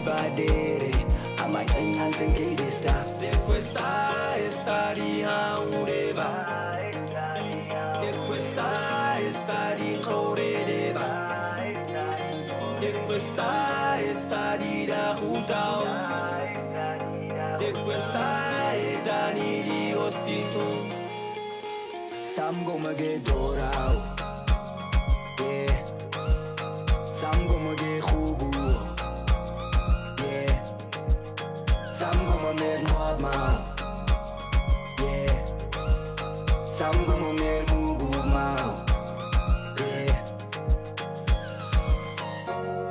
ribadere amaxenxa sengidista E questa è stadia ureba E questa è stadia corredeva E questa è stadia hutao E questa è dani di ostitu Some gonna get dorau Yeah Some gonna get hubu Yeah Some gonna make more mau Yeah Some gonna make mugu mau Yeah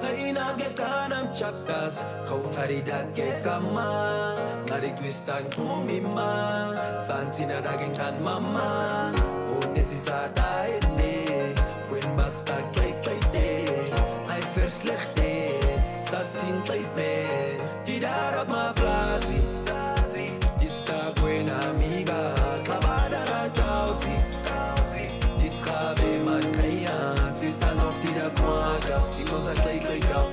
Haina get kanam chaptas Kau tari da get kama Nari kwistan kumima Santina da genkan mama Onesi sata ene When basta klei klei de I first lechte Sastin klei me Didar op ma plazi Ista buena amiga Clavada da jauzi Dischabe man kaya Zista noch die da quaga Ich konza klei klei kau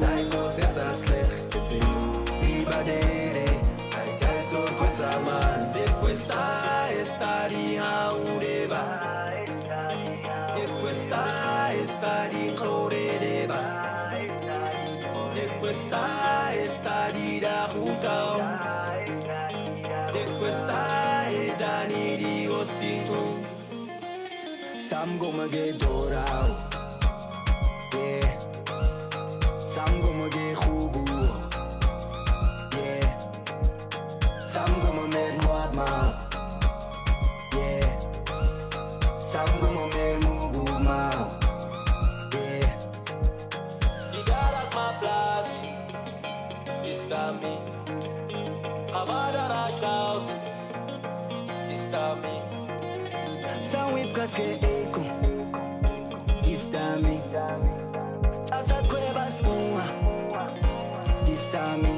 Dai cose sa slechte Ribadere Ai dai sor questa man De questa è stadia ureba E questa è stadia corredeva E questa è stadia da hutao E questa è dani di ostitu Some gonna get dorau Yeah Some gonna get hubu Yeah Some gonna make more mau Yeah Some gonna make mugu mau Yeah Digarat ma plazi Ista mi Clavada da jauzi Ista mi Some whip casque eco Istami Asa cuevas uma Istami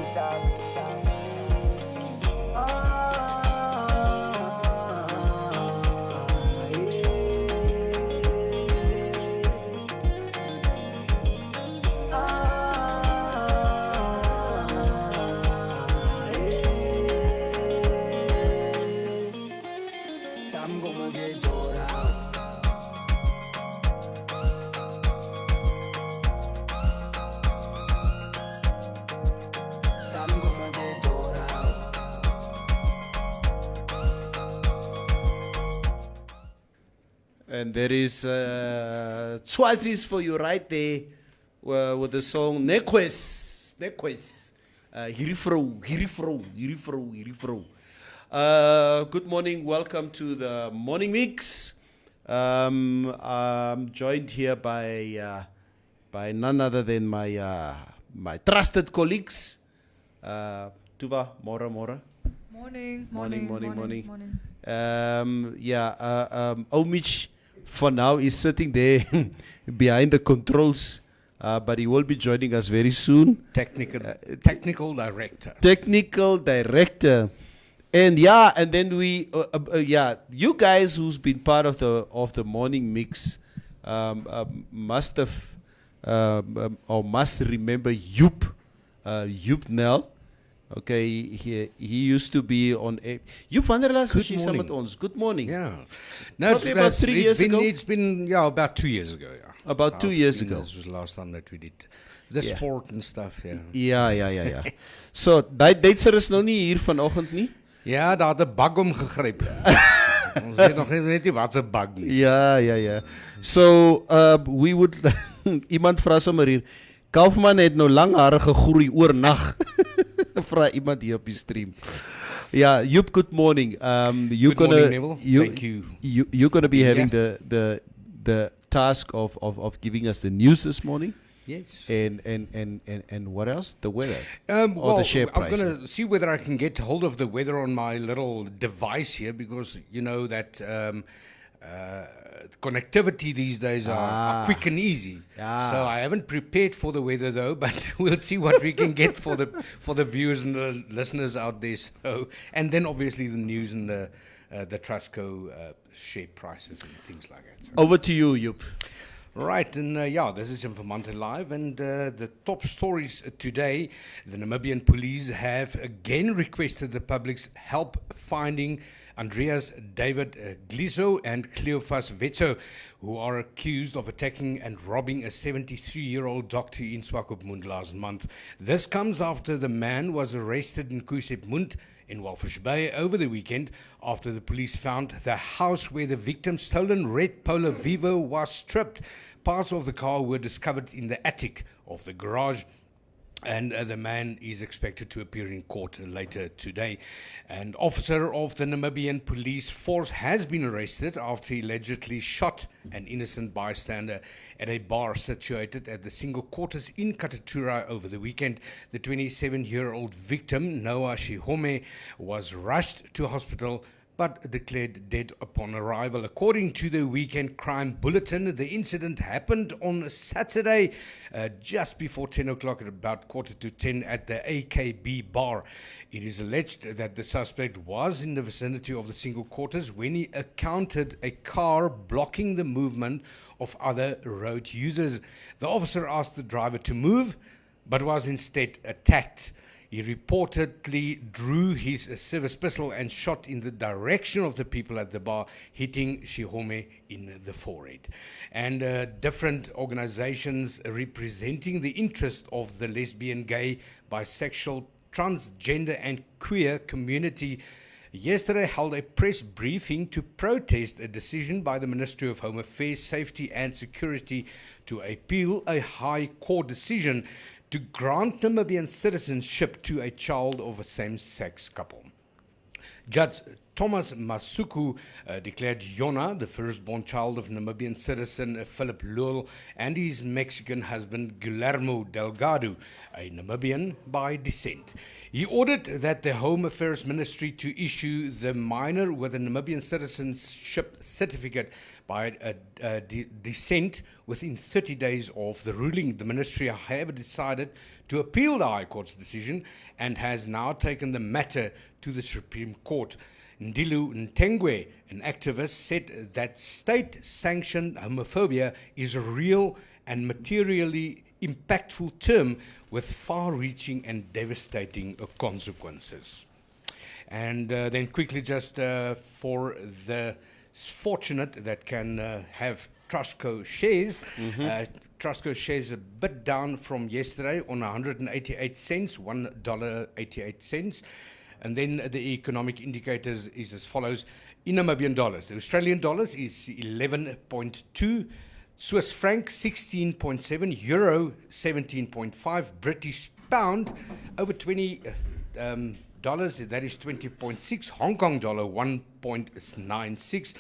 Some gonna get dorau Some gonna get dorau And there is Swazis for you right there with the song Nequest. Hirifro. Good morning, welcome to the Morning Mix. I'm joined here by none other than my trusted colleagues. Tuva, Mora. Morning. Omich for now is sitting there behind the controls, but he will be joining us very soon. Technical director. Technical director. And then we, you guys who's been part of the morning mix must have or must remember Joep Nel. Okay, he used to be on a. Joep, wanneer laas was jy saam met ons? Good morning. Yeah. No, Probably about 3 years ago. It's been about 2 years ago. Yeah. About 2 years ago. This was the last time that we did the sport and stuff. Yeah. Ja. So, Duitser is nou nie hier vanoggend nie. Ja, daar het 'n bug omgegryp. Ons weet nog net nie wat 'n bug nie. Ja. So, we would iemand vra sommer hier. Kaufman het nou lang hare gegroei oornag. Vra iemand hier op die stream. Yeah, Joep, good morning. Good morning, Neville. Thank you. You're going to be having the task of giving us the news this morning. Yes. And what else? The weather. Well, the share price. I'm going to see whether I can get hold of the weather on my little device here, because you know that connectivity these days are quick and easy. Yeah. So I haven't prepared for the weather though, but we'll see what we can get for the viewers and the listeners out there. So, and then obviously the news and the Trustco share prices and things like that. So. Over to you, Joep. Right, and this is Information Live, and the top stories today. The Namibian police have again requested the public's help finding Andreas David Gliso and Cleophas Wetso, who are accused of attacking and robbing a 73-year-old doctor in Swakopmund last month. This comes after the man was arrested in Koosepmund in Walvis Bay over the weekend after the police found the house where the victim's stolen red Polo Vivo was stripped. Parts of the car were discovered in the attic of the garage, and the man is expected to appear in court later today. An officer of the Namibian police force has been arrested after he allegedly shot an innocent bystander at a bar situated at the single quarters in Katatura over the weekend. The 27-year-old victim, Noah Shihome, was rushed to hospital but declared dead upon arrival. According to the Weekend Crime Bulletin, the incident happened on Saturday, just before 10 o'clock, at about 9:45 at the AKB bar. It is alleged that the suspect was in the vicinity of the single quarters when he encountered a car blocking the movement of other road users. The officer asked the driver to move, but was instead attacked. He reportedly drew his service pistol and shot in the direction of the people at the bar, hitting Shihome in the forehead. And different organizations representing the interest of the lesbian, gay, bisexual, transgender and queer community yesterday held a press briefing to protest a decision by the Ministry of Home Affairs, Safety and Security to appeal a High Court decision to grant Namibian citizenship to a child of a same-sex couple. Judge Thomas Masuku declared Yona, the firstborn child of Namibian citizen Philip Luel, and his Mexican husband Guillermo Delgado, a Namibian by descent. He ordered that the Home Affairs Ministry to issue the minor with a Namibian citizenship certificate by descent within 30 days of the ruling. The ministry, however, decided to appeal the High Court's decision and has now taken the matter to the Supreme Court. Ndilu Ntengwe, an activist, said that state-sanctioned homophobia is a real and materially impactful term with far-reaching and devastating consequences. And then quickly, just for the fortunate that can have Trustco shares, Trustco shares a bit down from yesterday on 188 cents, $1.88. And then the economic indicators is as follows. In Namibian dollars, the Australian dollars is 11.2, Swiss franc 16.7, euro 17.5, British pound over $20, that is 20.6, Hong Kong dollar 1.96,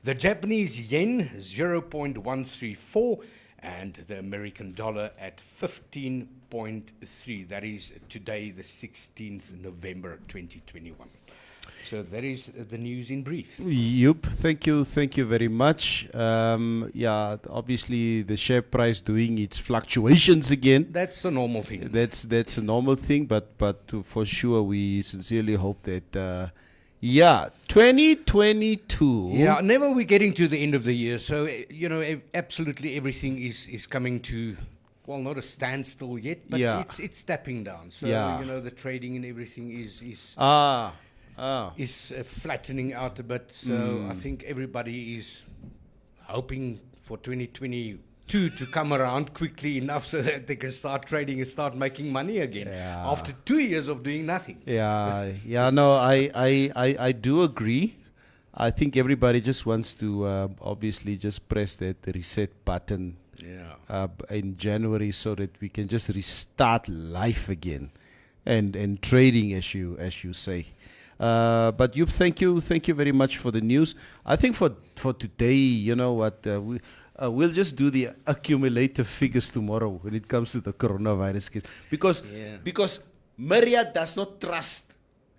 the Japanese yen 0.134, and the American dollar at 15.3. That is today, the 16th November 2021. So that is the news in brief. Yup, thank you very much. Obviously the share price doing its fluctuations again. That's a normal thing. That's a normal thing, but for sure we sincerely hope that 2022. Yeah, Neville, we're getting to the end of the year, so absolutely everything is coming to, well, not a standstill yet, but it's stepping down. So the trading and everything is flattening out a bit. So I think everybody is hoping for 2022 to come around quickly enough so that they can start trading and start making money again after 2 years of doing nothing. I do agree. I think everybody just wants to obviously just press that reset button in January so that we can just restart life again and trading, as you say. But thank you very much for the news. I think for today, you know what, we'll just do the accumulative figures tomorrow when it comes to the coronavirus case. Because Maria does not trust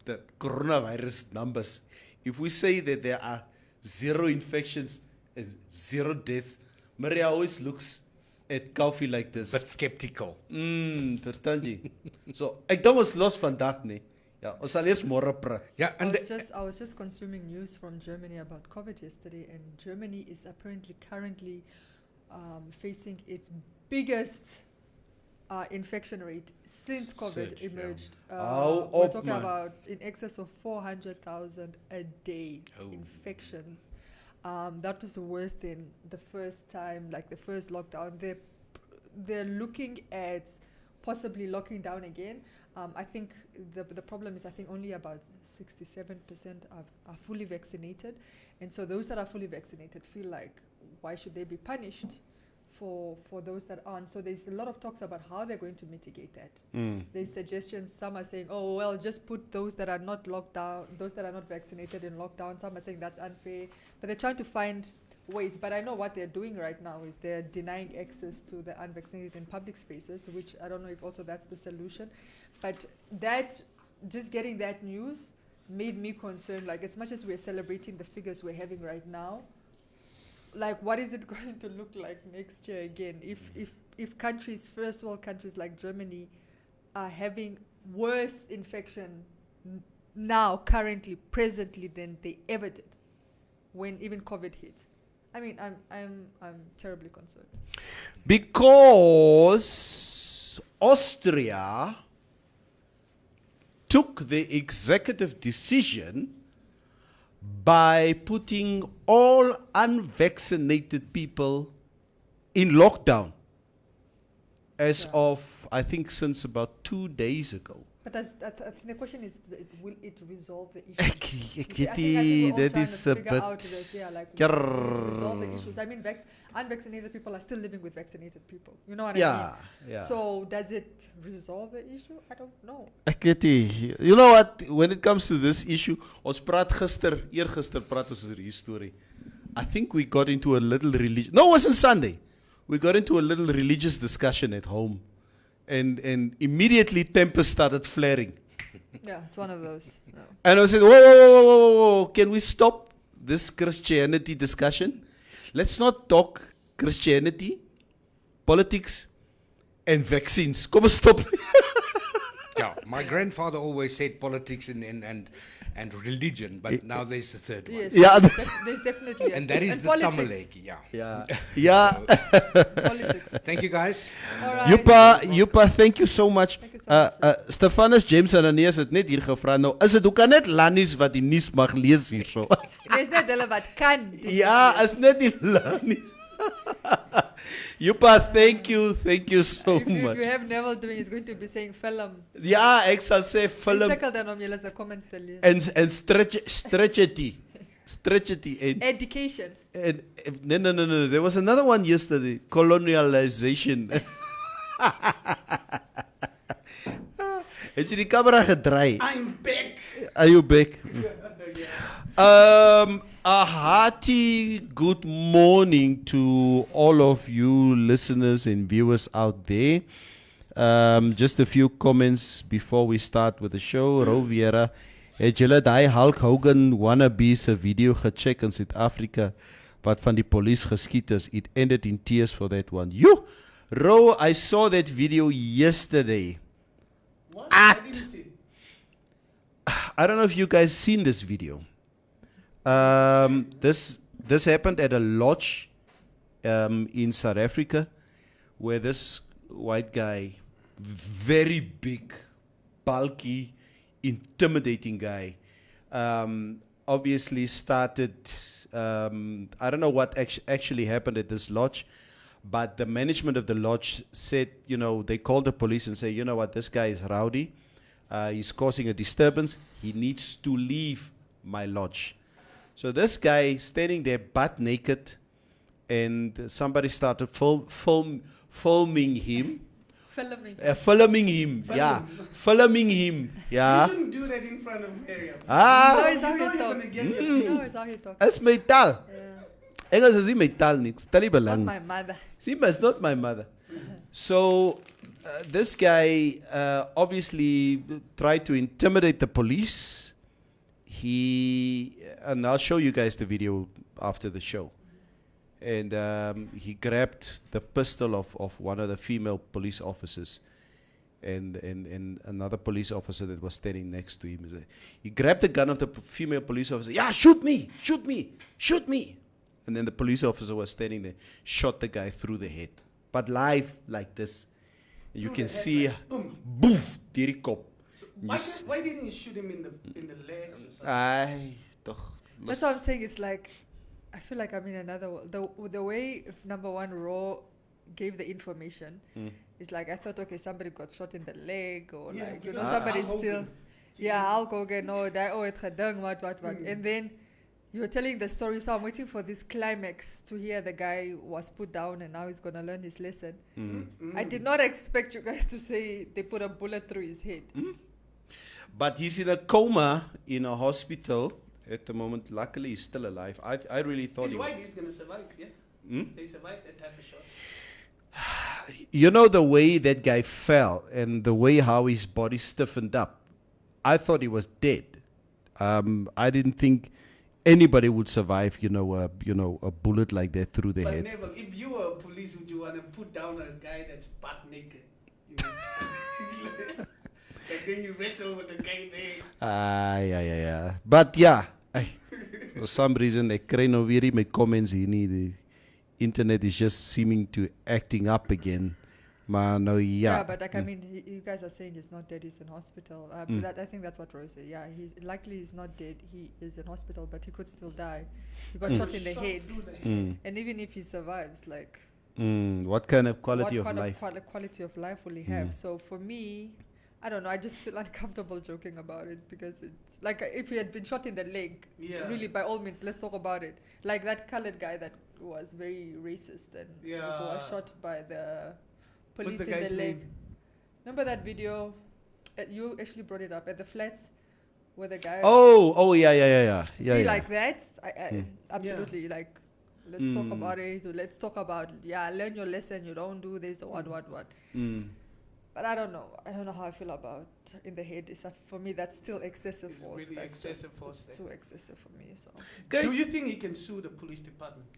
the coronavirus numbers. If we say that there are 0 infections and 0 deaths, Maria always looks at Koffie like this. But skeptical. Verstaan jy? So, ek dink ons los vandag nie. Ja, ons sal eers môre praat. Yeah, and I was just consuming news from Germany about COVID yesterday, and Germany is apparently currently facing its biggest infection rate since COVID Surge, yeah. emerged. Hou We're op, talking man. about in excess of 400,000 a day Oh. infections. That was worse than the first time, like the first lockdown. They're looking at possibly locking down again. I think the problem is I think only about 67% are fully vaccinated, and so those that are fully vaccinated feel like why should they be punished for those that aren't? So there's a lot of talks about how they're going to mitigate that. There's suggestions. Some are saying, oh well, just put those that are not locked down, those that are not vaccinated in lockdown. Some are saying that's unfair, but they're trying to find ways. But I know what they're doing right now is they're denying access to the unvaccinated in public spaces, which I don't know if also that's the solution. But that, just getting that news made me concerned. Like, as much as we're celebrating the figures we're having right now, like, what is it going to look like next year again? If countries, first world countries like Germany, are having worse infection now, currently, presently, than they ever did when even COVID hit. I mean, I'm terribly concerned. Because Austria took the executive decision by putting all unvaccinated people in lockdown as Yeah. of, I think, since about 2 days ago. But I think the question is, will it resolve the issue? You see, I think Kitty, we're all that trying is to a figure out bit. this, yeah, like, will it resolve the Grrr. issues? I mean, unvaccinated people are still living with vaccinated people. You know what I Yeah, mean? yeah. So does it resolve the issue? I don't know. Kitty, you know what? When it comes to this issue, ons praat eergister praat ons oor hierdie storie. I think we got into a little religious. No, it wasn't Sunday. We got into a little religious discussion at home, and immediately tempers started flaring. Yeah, it's one of those. No. And I said, whoa, can we stop this Christianity discussion? Let's not talk Christianity, politics, and vaccines. Kom ons stop. Yeah, my grandfather always said politics and religion, but now there's a third one. Yes, Yeah, there's definitely. And that is the politics. Tamaleki, yeah. Yeah. Politics. Thank you, guys. All right. Yupa, thank you so much. Thank you so much. Stefanus James Ananias het net hier gevra nou, is dit hoe kan net Lannies wat die nuus mag lees hierso? There's net hulle wat kan. Ja, is net die Lannies. Yupa, thank you so If you much. have Neville doing, it's going to be saying film. Ja, ek sal sê film Sukkel dan om julle se comments te lees. en stretchity Education. and no, there was another one yesterday, colonialization. Het jy die camera gedraai? I'm back. Are you back? A hearty good morning to all of you listeners and viewers out there. Just a few comments before we start with the show. Roviera, het julle daai Hulk Hogan wannabe se video gecheck in Suid-Afrika wat van die police geskiet is? It ended in tears for that one. You, Ro, I saw that video yesterday. What? Act. I didn't see. I don't know if you guys seen this video. This happened at a lodge in South Africa, where this white guy, very big, bulky, intimidating guy, obviously started. I don't know what actually happened at this lodge, but the management of the lodge said, they called the police and say, you know what, this guy is rowdy. He's causing a disturbance. He needs to leave my lodge. So this guy standing there butt naked, and somebody started filming him. Filming. Filming him, yeah. Filming him, yeah. You shouldn't do that in front of Miriam. No, Ah, it's how You know he you're talks. gonna get your No, it's how he talks. is my taal. Yeah. Engels is nie my taal niks. Talie Not belang. my mother. See, but it's not my mother. So this guy obviously tried to intimidate the police. And I'll show you guys the video after the show. And he grabbed the pistol of one of the female police officers, and another police officer that was standing next to him. He grabbed the gun of the female police officer. Yeah, shoot me. And then the police officer was standing there, shot the guy through the head. But live like this. You Through can the head, see, like, boom. boom, die kop. So You why didn't you shoot him in the legs or something? Ai, toch. That's what I'm saying. It's like, I feel like I'm in another world. The way, number one, Raw gave the information, it's like, I thought, okay, somebody got shot in the leg, or Yeah, like, you know, because somebody Hulk still, Hogan. yeah, Hulk Hogan, no, that, oh, it gedung, what. Mm. And then you were telling the story, so I'm waiting for this climax to hear the guy was put down and now he's going to learn his lesson. I did not expect you guys to say they put a bullet through his head. But he's in a coma in a hospital at the moment. Luckily, he's still alive. I really thought His he wife is gonna survive, yeah? They survived that type of shot. You know the way that guy fell and the way how his body stiffened up. I thought he was dead. I didn't think anybody would survive. A bullet like that through the But head. never, if you were police, would you want to put down a guy that's butt naked? You know? Like then you wrestle with the guy there. Yeah. But yeah, for some reason, ek kry nou weer nie my comments hier nie. The internet is just seeming to acting up again. Maar nou ja. But like, I mean, you guys are saying he's not dead, he's in hospital. I think that's what Roy said. Yeah, he's not dead, he is in hospital, but he could still die. He got shot in the head. Through the head. And even if he survives, like, What kind of quality what of kind life? of quality of life will he have? So for me, I don't know, I just feel uncomfortable joking about it, because it's like, if he had been shot in the leg, Yeah. really, by all means, let's talk about it. Like that colored guy that was very racist and who was Yeah. shot by the police the in guy's the leg. name? Remember that video? You actually brought it up at the flats, where the guy. Oh, yeah. See, like that, I absolutely, like, let's talk about it. Let's talk about, learn your lesson. You don't do this, or what. But I don't know. I don't know how I feel about in the head. For me, that's still excessive It's force. really That's excessive just, force it's there. too excessive for me. So, Do you think he can sue the police department?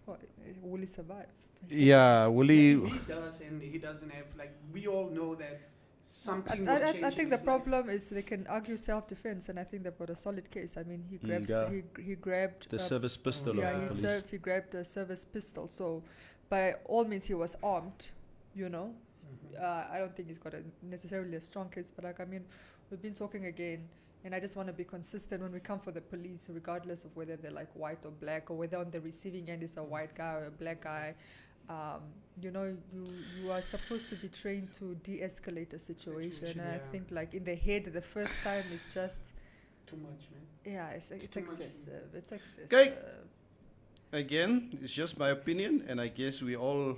will he survive? Yeah, will He he? does, and he doesn't have, like, we all know that something will I change think in the his problem is they can argue self-defense, and I think they've got a solid case. I mean, he grabbed he grabbed The service pistol yeah, of the police. he grabbed a service pistol. So, by all means, he was armed. You know, I don't think he's got necessarily a strong case. But like, I mean, we've been talking again, and I just want to be consistent when we come for the police, regardless of whether they're like white or black, or whether on the receiving end is a white guy or a black guy. You know, you are supposed to be trained to de-escalate a situation, and I yeah. think like in the head, the first time is just too much, man. yeah, it's too much. excessive. It's excessive. Okay. Again, it's just my opinion, and I guess we all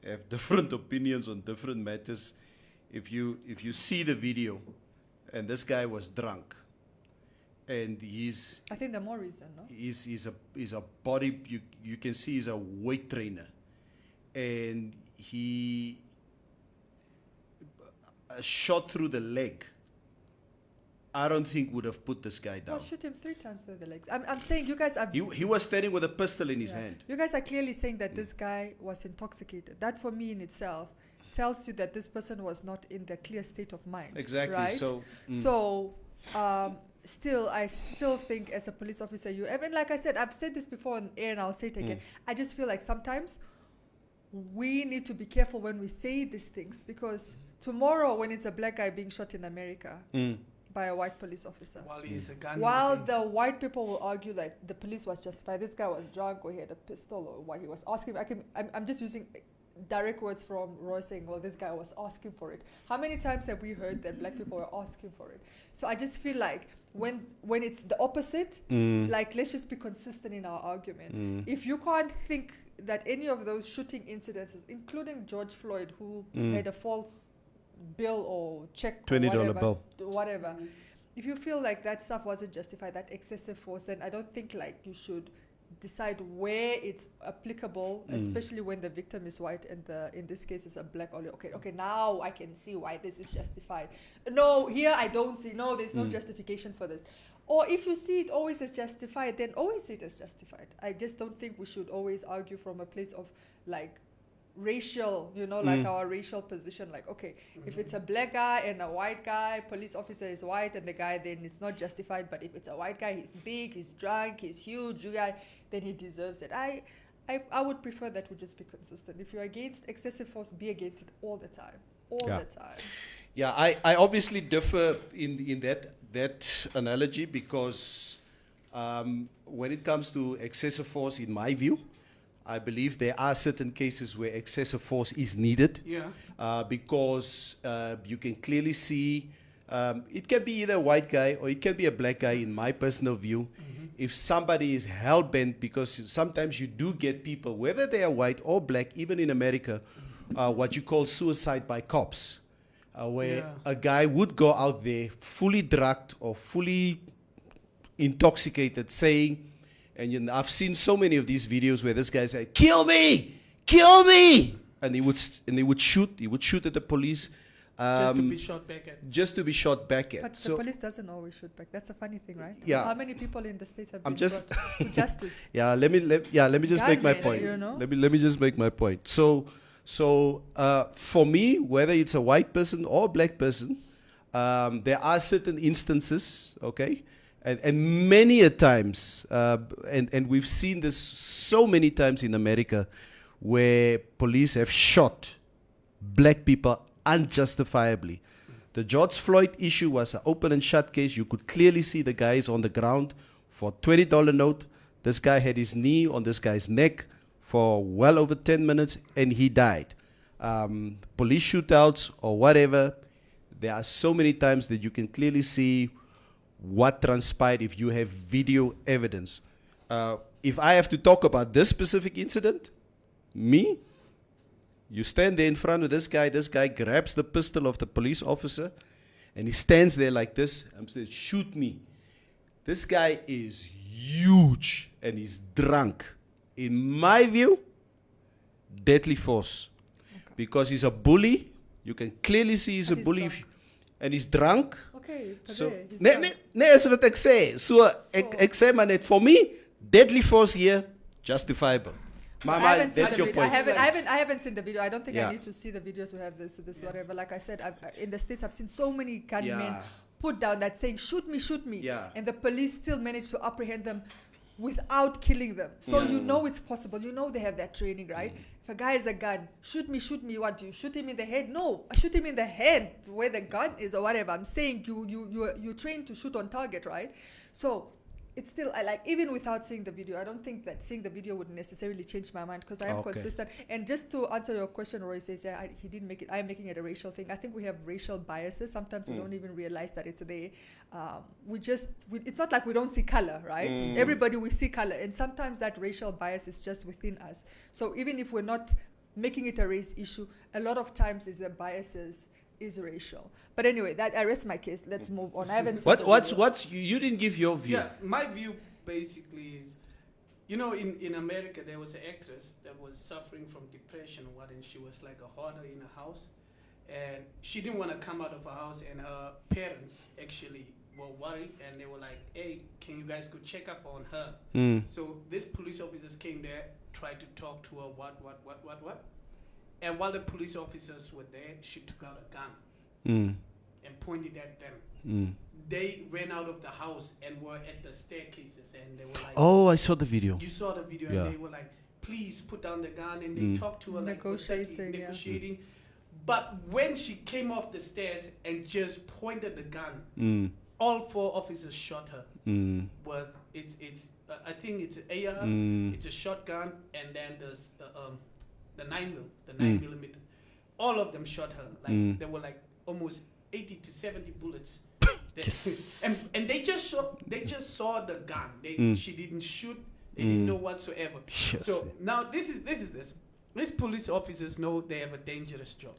have different opinions on different matters. If you see the video, and this guy was drunk, and I think the more reason, no? he's a body, you can see he's a weight trainer, and he a shot through the leg, I don't think would have put this guy down. Well, shoot him 3 times through the legs. I'm saying you guys are. He was standing with a pistol in his hand. You guys are clearly saying that this guy was intoxicated. That, for me, in itself, tells you that this person was not in the clear state of mind. Exactly. Right? So, Still, I still think as a police officer, like I said, I've said this before on air, and I'll say it again. I just feel like sometimes we need to be careful when we say these things, because tomorrow, when it's a black guy being shot in America by a white police officer, While he has a gun. while in his the white people will argue that the police was justified, this guy was drunk, or he had a pistol, or what he was asking. I'm just using direct words from Roy saying, well, this guy was asking for it. How many times have we heard that black people were asking for it? So I just feel like when it's the opposite, like, let's just be consistent in our argument. If you can't think that any of those shooting incidences, including George Floyd, who had a false bill or check, or $20 whatever, bill. whatever, if you feel like that stuff wasn't justified, that excessive force, then I don't think like you should decide where it's applicable, especially when the victim is white and in this case is a black. Okay, now I can see why this is justified. No, here I don't see. No, there's no justification for this. Or if you see it always as justified, then always see it as justified. I just don't think we should always argue from a place of like racial, like our racial position. Like, okay, if it's a black guy and a white guy, police officer is white, and the guy then it's not justified. But if it's a white guy, he's big, he's drunk, he's huge, then he deserves it. I would prefer that we just be consistent. If you're against excessive force, be against it all the time. All the time. Yeah, I obviously differ in that analogy because when it comes to excessive force, in my view, I believe there are certain cases where excessive force is needed. Yeah. Because you can clearly see it can be either a white guy or it can be a black guy, in my personal view. If somebody is hell-bent, because sometimes you do get people, whether they are white or black, even in America, what you call suicide by cops, where a guy would go out there fully drugged or fully intoxicated saying, and I've seen so many of these videos where this guy say, kill me, and he would shoot at the police. Just to be shot back at. Just to be shot back at. But the police doesn't always shoot back. That's a funny thing, right? Yeah. How many people in the States have I'm been just brought to justice? let me just make my Gunmen, point. you know? Let me just make my point. So for me, whether it's a white person or a black person, there are certain instances, okay, and many a times, and we've seen this so many times in America, where police have shot black people unjustifiably. The George Floyd issue was an open and shut case. You could clearly see the guys on the ground for $20 note. This guy had his knee on this guy's neck for well over 10 minutes and he died. Police shootouts or whatever, there are so many times that you can clearly see what transpired if you have video evidence. If I have to talk about this specific incident, you stand there in front of this guy grabs the pistol of the police officer, and he stands there like this, and says, shoot me. This guy is huge, and he's drunk. In my view, deadly force. Okay. Because he's a bully, you can clearly see he's a bully, and he's drunk. Okay, So, he's nee, drunk. is wat ek sê. So, ek sê maar net, for me, deadly force here, justifiable. Mama, that's your point. I haven't seen the video. I don't think Yeah. I need to see the video to have this whatever. Like I said, in the States, I've seen so many gunmen Yeah. put down that saying, shoot me. Yeah. And the police still manage to apprehend them without killing them. So you know it's possible. You know they have that training, right? If a guy has a gun, shoot me. What, do you shoot him in the head? No, I shoot him in the head where the gun is or whatever. I'm saying you're trained to shoot on target, right? So it's still, even without seeing the video, I don't think that seeing the video would necessarily change my mind because I am consistent. And just to answer your question, Roy says, he didn't make it. I'm making it a racial thing. I think we have racial biases. Sometimes we don't even realize that it's there. It's not like we don't see color, right? Everybody, we see color. And sometimes that racial bias is just within us. So even if we're not making it a race issue, a lot of times the biases is racial. But anyway, that I rest my case. Let's move on. I haven't seen the video. What's you didn't give your view. Yeah, my view basically is, in America there was an actress that was suffering from depression, and she was like a hoarder in a house, and she didn't want to come out of her house, and her parents actually were worried, and they were like, hey, can you guys go check up on her? So these police officers came there, tried to talk to her, what. And while the police officers were there, she took out a gun and pointed at them. They ran out of the house and were at the staircases, and they were like, Oh, I saw the video. you saw the video, Yeah. and they were like, please put down the gun, and they talked to her like for 30 Negotiating, yeah. negotiating. But when she came off the stairs and just pointed the gun, all 4 officers shot her. With I think it's an AR, it's a shotgun, and then there's the 9 millimeter. All of them shot her. Like there were like almost 80 to 70 bullets. And they just saw the gun. She didn't shoot. They didn't know whatsoever. Yes. So now this. These police officers know they have a dangerous job.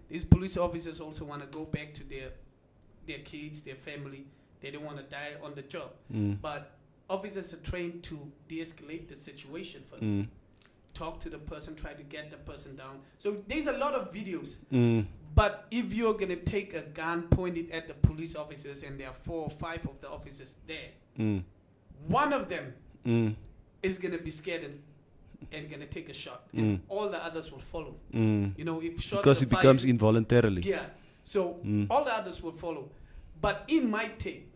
These police officers also want to go back to their kids, their family. They don't want to die on the job. But officers are trained to de-escalate the situation first. Talk to the person, try to get the person down. So there's a lot of videos. But if you're going to take a gun pointed at the police officers and there are 4 or 5 of the officers there, one of them is going to be scared and gonna take a shot, and all the others will follow. Mm. You know, if shots Because are it becomes fired- involuntarily. yeah. So all the others will follow. But in my take,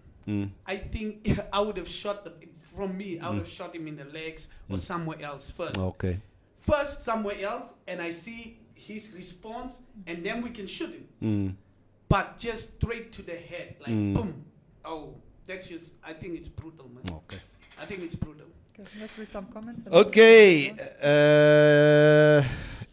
I think I would have shot the. From me, I would have shot him in the legs or somewhere else first. Okay. First somewhere else, and I see his response, and then we can shoot him. But just straight to the head, like boom. Oh, that's just. I think it's brutal, man. Okay. I think it's brutal. Okay, let's read some comments. Okay.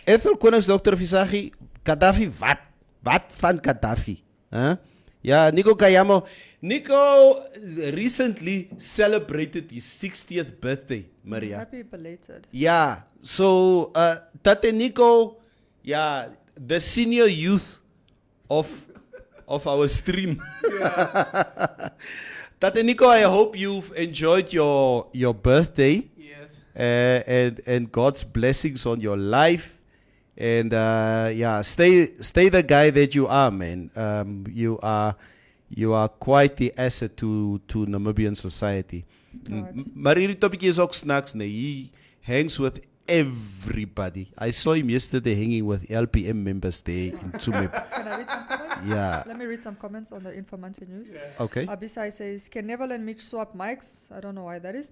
Ethel Konings, Dr. Visagi, Gaddafi, wat? Wat van Gaddafi? Huh? Yeah, Nico Kayamo. Nico recently celebrated his 60th birthday, Maria. Happy belated. Yeah, so Tate Nico, yeah, the senior youth of our stream. Tate Nico, I hope you've enjoyed your birthday. Yes. And God's blessings on your life. And yeah, stay the guy that you are, man. You are quite the asset to Namibian society. Maar hierdie topic is ook snacks, nee. He hangs with everybody. I saw him yesterday hanging with LPM members there in Tsumeb. Can I read some comments? Yeah. Let me read some comments on the Informantse news. Okay. Abisai says, can Neville and Mitch swap mics? I don't know why that is.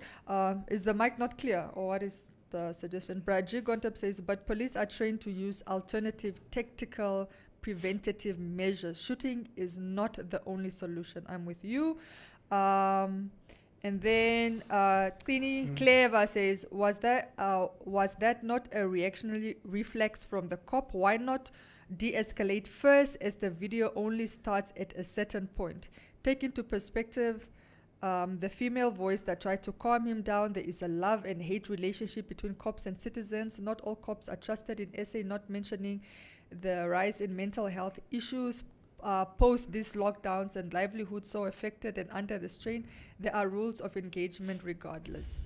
Is the mic not clear, or what is the suggestion? Brad G. Gontep says, but police are trained to use alternative tactical preventative measures. Shooting is not the only solution. I'm with you. And then Trini Clever says, was that not a reactionary reflex from the cop? Why not de-escalate first, as the video only starts at a certain point? Take into perspective the female voice that tried to calm him down. There is a love and hate relationship between cops and citizens. Not all cops are trusted in SA, not mentioning the rise in mental health issues post these lockdowns and livelihoods so affected and under the strain. There are rules of engagement regardless.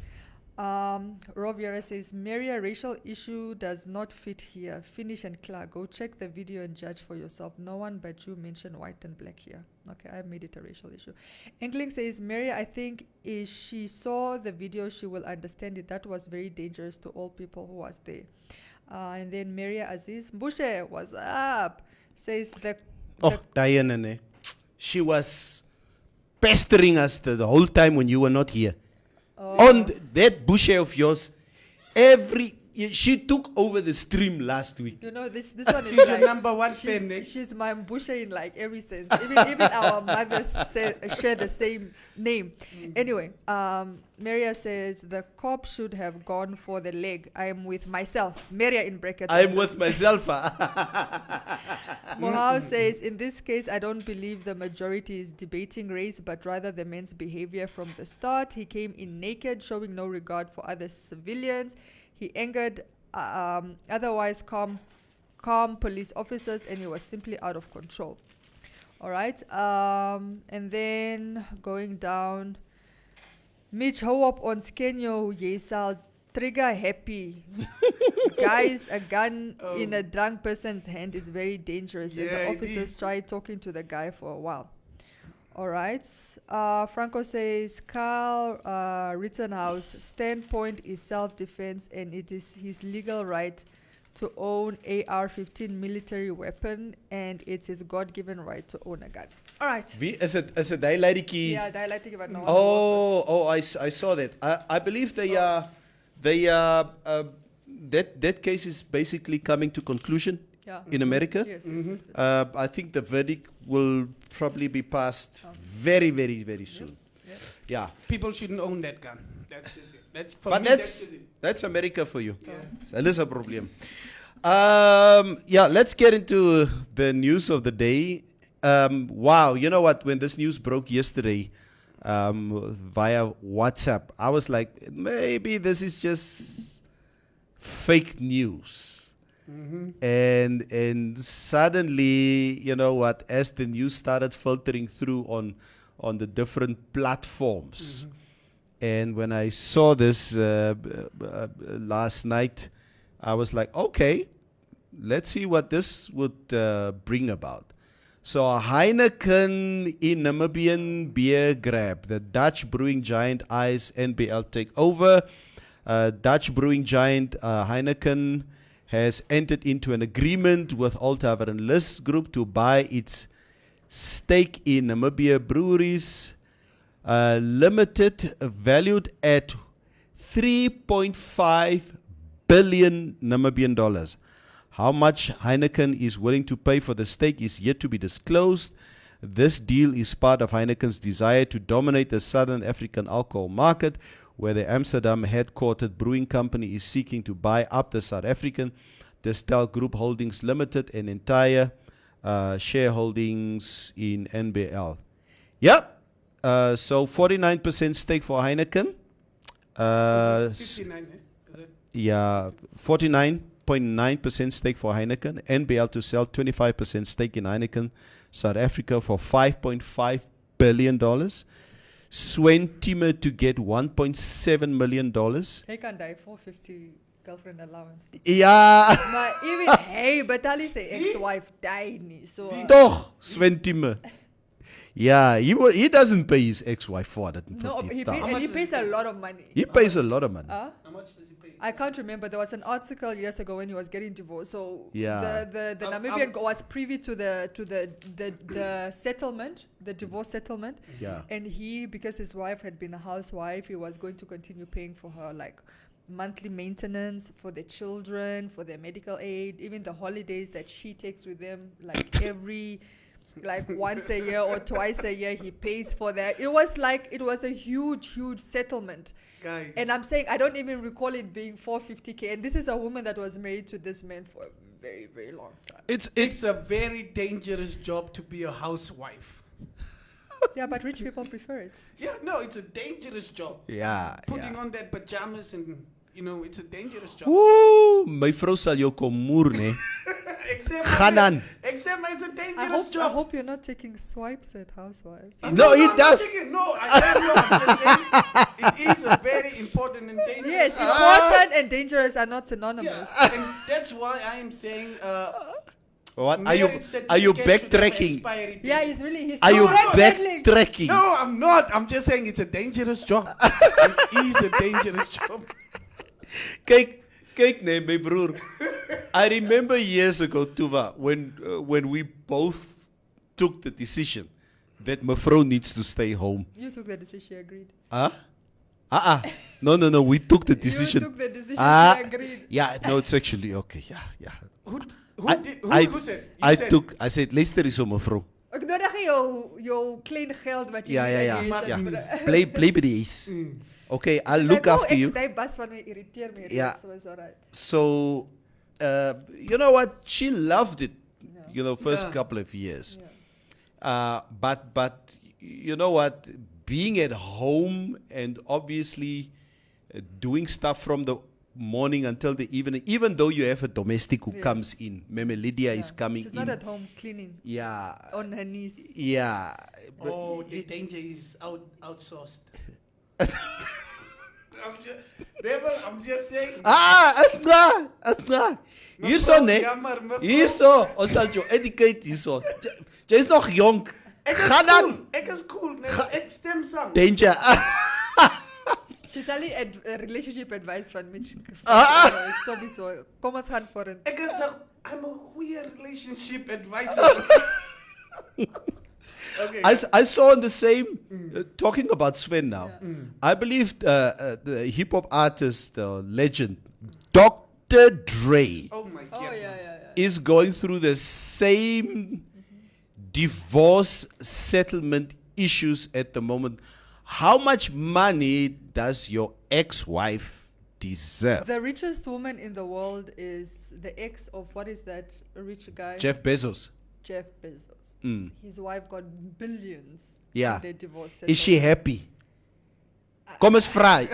Roviera says, Maria, racial issue does not fit here. Finish and clear. Go check the video and judge for yourself. No one but you mentioned white and black here. Okay, I made it a racial issue. Enkling says, Maria, I think if she saw the video, she will understand it. That was very dangerous to all people who was there. And then Maria Aziz, Mbushe, what's up? Says Oh, Diana, ne? She was pestering us the whole time when you were not here. On that bush of yours, she took over the stream last week. You know, this one is She's like, your number one fan, Nick. she's my mbusha in like every sense. Even our mothers share the same name. Anyway, Maria says the cop should have gone for the leg. I am with myself. Maria in brackets. I'm with myself. Mohau says, in this case, I don't believe the majority is debating race, but rather the man's behavior from the start. He came in naked, showing no regard for other civilians. He angered otherwise calm police officers, and he was simply out of control. All right. And then going down, Mitch Hoop on Skenyo Yesal trigger happy. Guys, a gun in a drunk person's hand is very dangerous, and the Yeah, it officers is. tried talking to the guy for a while. All right. Franco says, Carl Rittenhouse standpoint is self-defense, and it is his legal right to own AR-15 military weapon, and it's his God-given right to own a gun. All right. Is it die lady? Yeah, dialectic about no. I saw that. I believe that case is basically coming to conclusion Yeah. in America. Yes, yes, yes, yes. I think the verdict will probably be passed very, very, very soon. Yep. Yeah. People shouldn't own that gun. That's just it. That's for But me. that's it. America for you. Yeah. That is a problem. Yeah, let's get into the news of the day. Wow, you know what? When this news broke yesterday via WhatsApp, I was like, maybe this is just fake news. And suddenly, you know what? As the news started filtering through on the different platforms, and when I saw this last night, I was like, okay, let's see what this would bring about. So a Heineken in Namibian beer grab, the Dutch brewing giant eyes NBL take over. Dutch brewing giant Heineken has entered into an agreement with Althaver and List Group to buy its stake in Namibia Breweries Limited, valued at 3.5 billion Namibian dollars. How much Heineken is willing to pay for the stake is yet to be disclosed. This deal is part of Heineken's desire to dominate the Southern African alcohol market, where the Amsterdam headquartered brewing company is seeking to buy up the South African Distel Group Holdings Limited and entire shareholdings in NBL. Yep. So 49% stake for Heineken. This is 59, is it? Yeah, 49.9% stake for Heineken. NBL to sell 25% stake in Heineken South Africa for $5.5 billion. Swentime to get $1.7 million. He can die 450 girlfriend allowance. Ja, Maar even hey, but Ali say ex-wife died nie. So toch, Swentime. Yeah, he doesn't pay his ex-wife no, he, $450,000. and he pays a lot of money. He pays a lot of money. Huh? How much does he pay? I can't remember. There was an article years ago when he was getting divorced. So Yeah. the Namibian was privy to the settlement, the divorce settlement. Yeah. And he, because his wife had been a housewife, he was going to continue paying for her like monthly maintenance, for the children, for their medical aid, even the holidays that she takes with them, like every like once a year or twice a year, he pays for that. It was a huge settlement. Guys. And I'm saying I don't even recall it being 450K. And this is a woman that was married to this man for a very, very long time. It's a very dangerous job to be a housewife. Yeah, but rich people prefer it. Yeah, no, it's a dangerous job. Ja, Putting ja. on that pajamas and, you know, it's a dangerous job. Oeh, my vrou sal jou kom moer, nee. Except Gaan aan. Except it's a I dangerous hope, job. I hope you're not taking swipes at housewives. No, he I'm not does. thinking- No, I don't know. I'm just saying it is a very important and dangerous. Yes, important and dangerous are not synonymous. Yeah, and that's why I am saying. What? marriage Are you certificate should have backtracking? expiry date. Yeah, he's Are you backpedaling. backtracking? No, I'm not. I'm just saying it's a dangerous job. It is a dangerous job. Kyk, nee, my broer. I remember years ago, Tuva, when we both took the decision that mevrou needs to stay home. You took the decision, she agreed. Huh? No, we took the decision. You took the decision, Ah, she agreed. yeah, no, it's actually okay. Yeah. Who I said? I said, luister hier so mevrou. Ek nodig jou klein geld wat jy Ja. Maar- Bly by die huis. Okay, I'll look after you. Ek bas van my irriteer my. Ja. So is alright. So, you know what? She loved it, first Yeah. couple of years. Yeah. But you know what? Being at home and obviously doing stuff from the morning until the evening, even though you have a domestic who Yes. comes in. Meme Lydia is Yeah. coming She's in. not at home cleaning Yeah. on her knees. Yeah. But Oh, the danger is outsourced. I'm just saying. Astra. Hierso, nee. Jammer, mevrou. Hierso. Ons sal jou educate hierso. Jy is nog jong. Gaan aan. Ek is cool. Nee, ek stem saam. Danger. She's only relationship advice van Mitch. Sowieso. Kom ons gaan voor een. I'm a goeie relationship advisor. Okay. I saw in the same, talking about Sven now, I believe the hip hop artist, legend, Dr. Dre, Oh my god. Oh yeah. is going through the same divorce settlement issues at the moment. How much money does your ex-wife deserve? The richest woman in the world is the ex of what is that rich guy? Jeff Bezos. Jeff Bezos. His wife got billions. Yeah. In their divorce. Is she happy? Kom eens vra.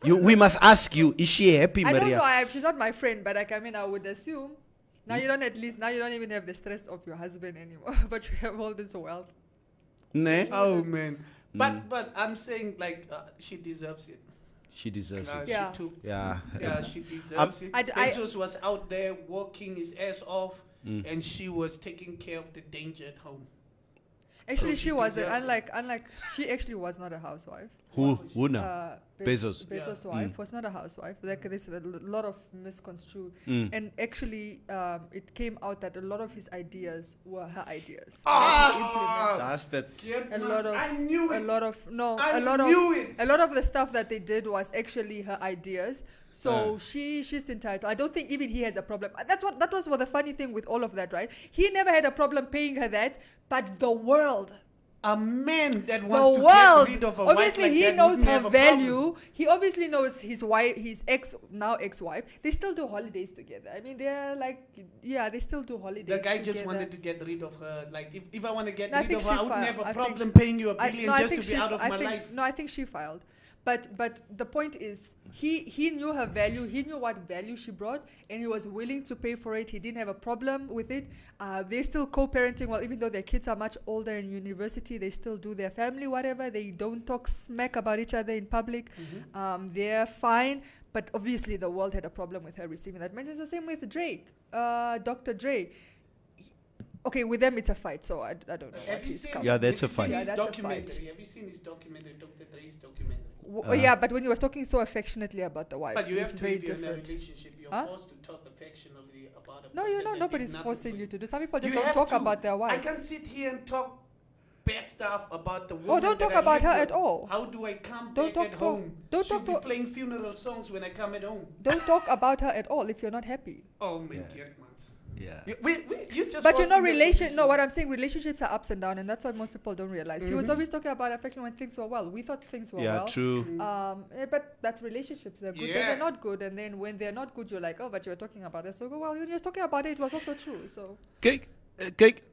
We must ask you, is she happy, I don't Maria? know. She's not my friend, but I would assume. Now you don't even have the stress of your husband anymore, but you have all this wealth. Nee? Oh man. But I'm saying like she deserves it. She deserves Nah, it. Yeah. She took. Yeah. Yeah, she deserves it. I- Bezos was out there working his ass off, and she was taking care of the danger at home. Actually, So she she wasn't. deserves Unlike she actually was not a housewife. Who now? Bezos. Bezos' wife was not a housewife. Like there's a lot of misconstrued, and actually, it came out that a lot of his ideas were her ideas. That's that. A lot of, I knew a it. lot of, no, I a lot knew of, it. a lot of the stuff that they did was actually her ideas. So Uh. she's entitled. I don't think even he has a problem. That was what the funny thing with all of that, right? He never had a problem paying her that, but the world. A man that The wants to world. get rid of a wife Obviously, like he that knows wouldn't her have a problem. value. He obviously knows his wife, his ex-wife. They still do holidays together. I mean, they're like, yeah, they still do holidays. The guy just together. wanted to get rid of her. Like, if I want to get No, I rid think of her, she I wouldn't filed. have a I problem think- paying you a billion I just think to be out of my life. No, I think she filed. But the point is, he knew her value. He knew what value she brought, and he was willing to pay for it. He didn't have a problem with it. They're still co-parenting. Well, even though their kids are much older in university, they still do their family whatever. They don't talk smack about each other in public. They're fine. But obviously, the world had a problem with her receiving that mention. It's the same with Drake, Dr. Dre. Okay, with them it's a fight, so I don't know what he's come. Yeah, that's have a you fight. seen Yeah, his that's a documentary? fight. Have you seen his documentary, Dr. Dre's documentary? Yeah, but when he was talking so affectionately about the wife, But you it's have to, very if you're in a different. relationship, you're Huh? forced to talk affectionately about a No, person you're not. that did Nobody's nothing forcing for you to do. Some people just You don't have talk to. about their I wives. can sit here and talk bad stuff about the woman. don't that talk I about live her with. at all. How do I come Don't back talk at to- home? don't She'll talk be to- playing funeral songs when I come at home. Don't talk about her at all if you're not happy. Oh my God, man. Yeah. You just But you was know, in that relation. position. No, what I'm saying, relationships are ups and downs, and that's what most people don't realize. He was always talking about affection when things were well. We thought things were Yeah, well. true. But that's relationships. They're good, Yeah. then they're not good, and then when they're not good, you're like, oh, but you were talking about it. So well, when you were talking about it, it was also true. So Cake,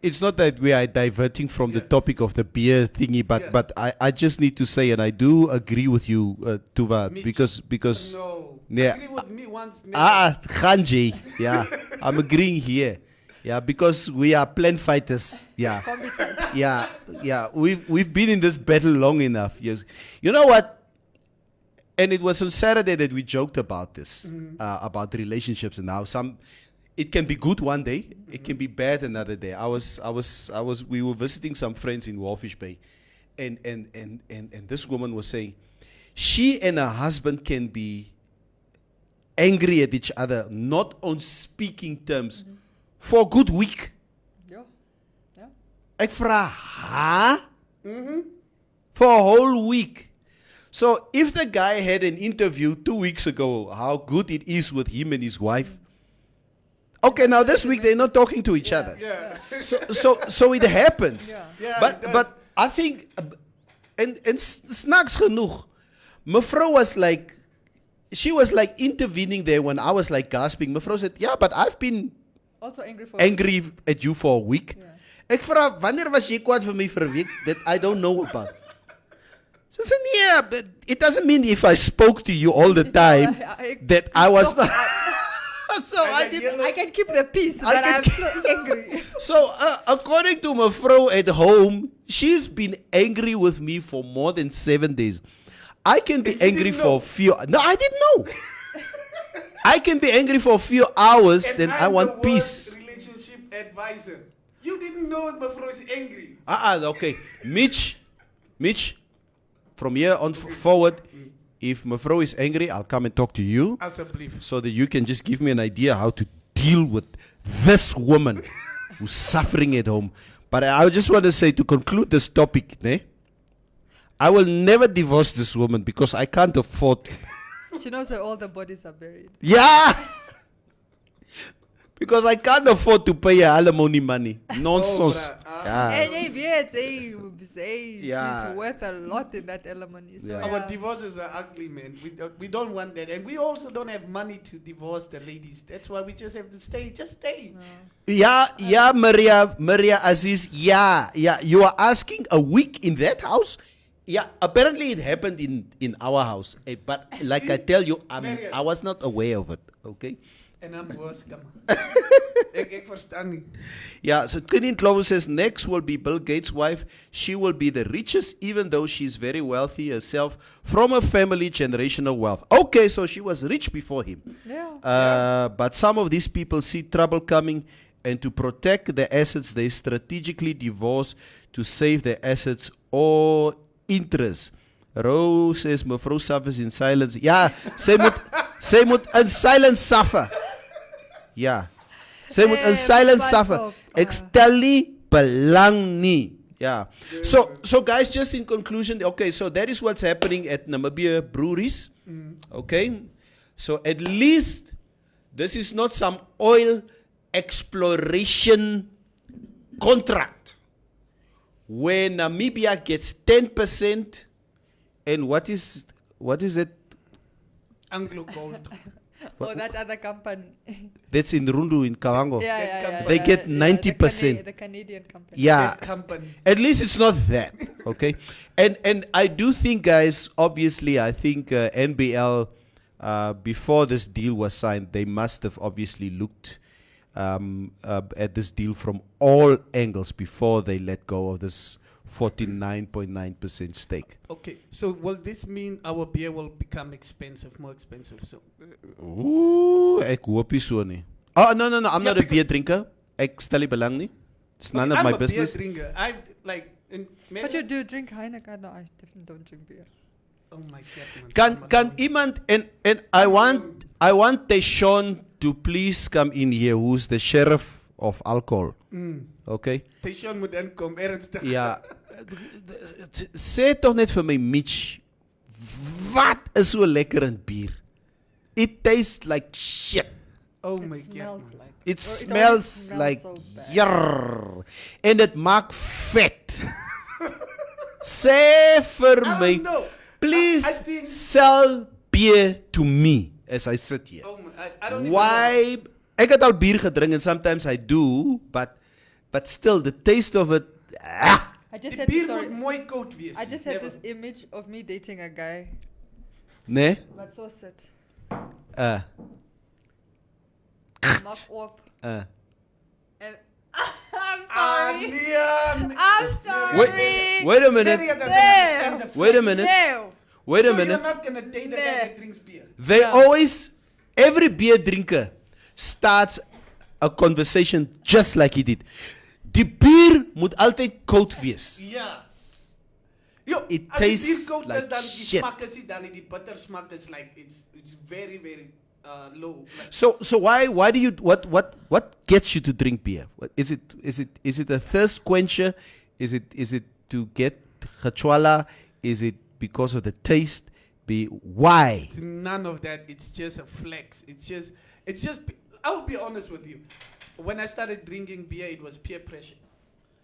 it's not that we are diverting from the topic of the beer thingy, but I just need to say, and I do agree with you, Tuva, Mitch. because No. Yeah. Agree with me once. Never. Ganji, yeah, I'm agreeing here, yeah, because we are plant fighters, yeah, competent. yeah, we've been in this battle long enough. Yes, you know what? And it was on Saturday that we joked about this, about relationships and how it can be good one day, it can be bad another day. We were visiting some friends in Walfish Bay, and this woman was saying, she and her husband can be angry at each other, not on speaking terms, for a good week. Yeah. Yeah. Ek vra, for a whole week. So if the guy had an interview 2 weeks ago, how good it is with him and his wife. Okay, now this week they're not talking to each other. Yeah. So it happens. Yeah. Yeah, it does. But I think, and snaaks genoeg, mevrou was like, she was like intervening there when I was like gasping. Mevrou said, yeah, but I've been Also angry for angry at you for a week. Yeah. Ek vra, wanneer was jy kwaad vir my vir 'n week that I don't know about? She said, yeah, but it doesn't mean if I spoke to you all the time that I was not. So I didn't. I can keep the peace, I but can I'm still angry. So according to mevrou at home, she's been angry with me for more than 7 days. I can be And you angry didn't for a few. No, I didn't know. I can be angry for a few hours, And then I'm I want the peace. worst relationship advisor. You didn't know Mevrouw is angry. Okay. Mitch, from here on forward, if mevrou is angry, I'll come and talk to you Alsjeblieft. so that you can just give me an idea how to deal with this woman who's suffering at home. But I just want to say, to conclude this topic, I will never divorce this woman because I can't afford. She knows where all the bodies are buried. Yeah! Because I can't afford to pay her alimony money. Nonsense. bruh. Yeah. And Yeah. she's worth a lot in that alimony. So Yeah. Our divorces are ugly, man. We don't want that. And we also don't have money to divorce the ladies. That's why we just have to stay. Just stay. Yeah, Maria Aziz, yeah. You are asking a week in that house? Yeah, apparently it happened in our house. But like I tell you, Maria. I was not aware of it, okay? En I'm worse, come on. Ek verstaan nie. Yeah, so Tinin Clover says next will be Bill Gates' wife. She will be the richest, even though she's very wealthy herself from a family generational wealth. Okay, so she was rich before him. yeah. But some of these people see trouble coming, and to protect the assets, they strategically divorce to save their assets or interests. Rose says mevrou suffers in silence. Ja, sy moet in silence suffer. Ja. Sy moet in silence pas suffer. op, Ek stel nie belang nie. Yeah. So guys, just in conclusion, okay, so that is what's happening at Namibia breweries. Okay. So at least this is not some oil exploration contract where Namibia gets 10% and what is it? Anglo Gold. Oh, that other company. That's in Rundu in Kavango. Yeah. They get 90%. The Canadian company. Yeah. That company. At least it's not that, okay? And I do think, guys, obviously, I think NBL, before this deal was signed, they must have obviously looked at this deal from all angles before they let go of this 49.9% stake. Okay, so will this mean our beer will become more expensive? So Ooh, ek hoop nie so nie. Oh, no, I'm Yeah, not a beer drinker. Ek stel nie belang nie. It's none of I'm my a business. beer drinker. I like. But you do drink Heineken? No, I definitely don't drink beer. Oh my God, man. Kan iemand and I want Teshon to please come in here, who's the sheriff of alcohol. Okay? Teshon moet inkom ernstig. Ja. Sê tog net vir my, Mitch, wat is so lekker in bier? It tastes like shit. Oh my It God. smells man. like. It Or smells always like so bad. yarr. En dit maak vet. Sê vir I my, don't know. please I think- sell beer to me as I sit here. Oh my, I don't even know. Why? Ek het al bier gedrink and sometimes I do, but still the taste of it. I just Die had this bier story. moet mooi koud wees. I just had Never. this image of me dating a guy. Nee? But so sit. Uh. Map op. Uh. And I'm Ah, sorry. nee. I'm sorry. Wait a minute. Lydia doesn't There. understand the Wait a flex. minute. No. Wait a So minute. You're not gonna date the guy There. that drinks beer. They always, every beer drinker starts a conversation just like he did. Die bier moet altyd koud wees. Ja. Yo, It as die tastes bier koud like is, dan die shit. smaak is nie, dan die bitter smaak is like it's very very low. Like, So why do you what gets you to drink beer? Is it a thirst quencher? Is it to get gachwala? Is it because of the taste? Why? it's none of that. It's just a flex. It's just. I will be honest with you. When I started drinking beer, it was peer pressure.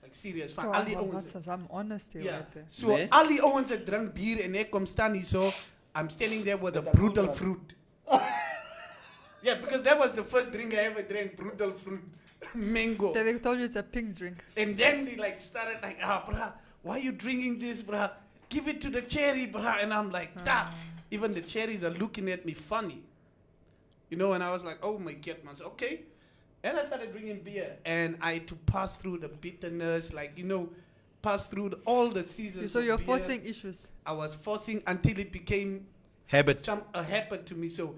Like serious. Van al die ouens. That's some honesty Yeah. right there. So Nee. al die ouens dat drink bier en ek kom staan hier so, I'm standing there with a brutal fruit. Yeah, because that was the first drink I ever drank, brutal fruit. Mango. They told you it's a pink drink. And then they like started like, bruh, why are you drinking this, bruh? Give it to the cherry, bruh. And I'm like, even the cherries are looking at me funny. You know, and I was like, oh my God, man. So, okay. And I started drinking beer. And I had to pass through the bitterness, like, pass through all the seasons. So of you're beer. forcing issues. I was forcing until it became Habit. a habit to me. So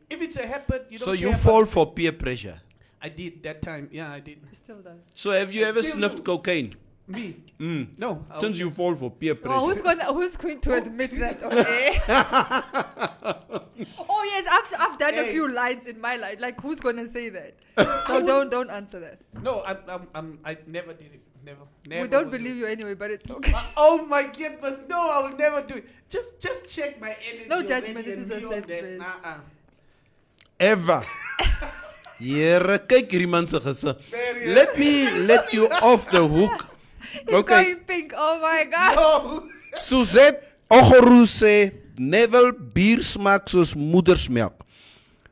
if it's a habit, you don't So care you about- fall for peer pressure. I did that time. Yeah, I did. It still does. So have you I ever still sniffed do. cocaine? Me? Mm. No. I Since was- you fall for peer pressure. Oh, who's going to admit that? Okay. Oh yes, I've done a Hey. few lines in my life. Like who's gonna say that? No, don't answer that. No, I never did it. Never. We don't would do believe it. you anyway, but it's okay. Oh my goodness, no, I will never do it. Just check my energy. No already judgment, this and is a me on safe that. space. Ever. Here, kyk hierdie man se gesig. Very- Let you off the hook. It's Okay. going pink. Oh my god. No. Suzette Ogoru sê Neville bier smaak soos moedersmelk.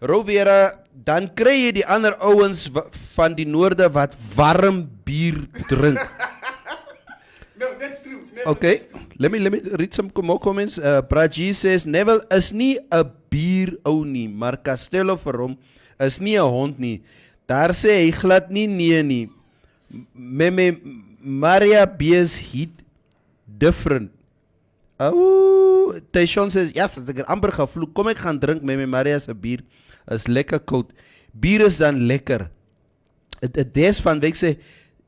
Rovera, dan kry jy die ander ouens van die noorde wat warm bier drink. No, that's true. Never, Okay, that's true. let me read some more comments. Praji says Neville is nie 'n bier ou nie, maar Castello vir hom is nie 'n hond nie. Daar sê hy glad nie nee nie. Maria B's hit different. Oh, Teshon says yes, ek het amper gevloek. Kom ek gaan drink met my Maria se bier. Is lekker koud. Bier is dan lekker. Des van week sê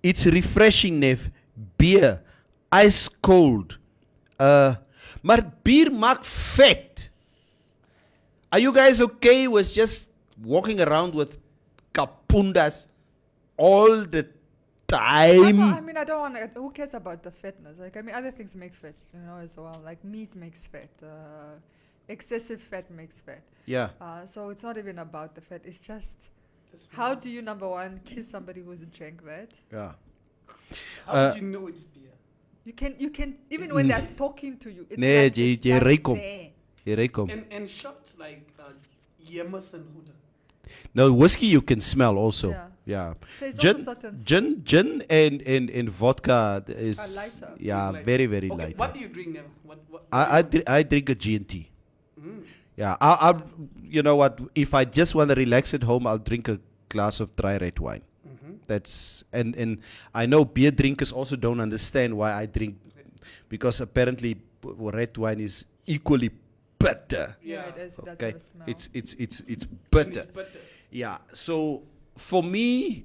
it's refreshing, Nev. Beer ice cold. Maar bier maakt vet. Are you guys okay with just walking around with kapundas all the time? I don't want to. Who cares about the fatness? Like, other things make fat, as well. Like meat makes fat. Excessive fat makes fat. Yeah. So it's not even about the fat. It's just how do you, number one, kiss somebody who's drank that? Yeah. How do you know it's beer? You can even when they're talking to you. It's Nee, like, jy it's just ruik hom. there. Jy ruik hom. And shots like Jameson Huda. No, whiskey you can smell also. Yeah. Yeah. There's Gin, also certain gin and vodka is lighter. yeah, Lighter. very, very Okay, light. what do you drink now? What I drink a G&T. Yeah, I you know what? If I just want to relax at home, I'll drink a glass of dry red wine. That's and I know beer drinkers also don't understand why I drink, because apparently red wine is equally bitter. Yeah, it is. It does Okay, have a smell. it's And bitter. it's butter. Yeah. So for me,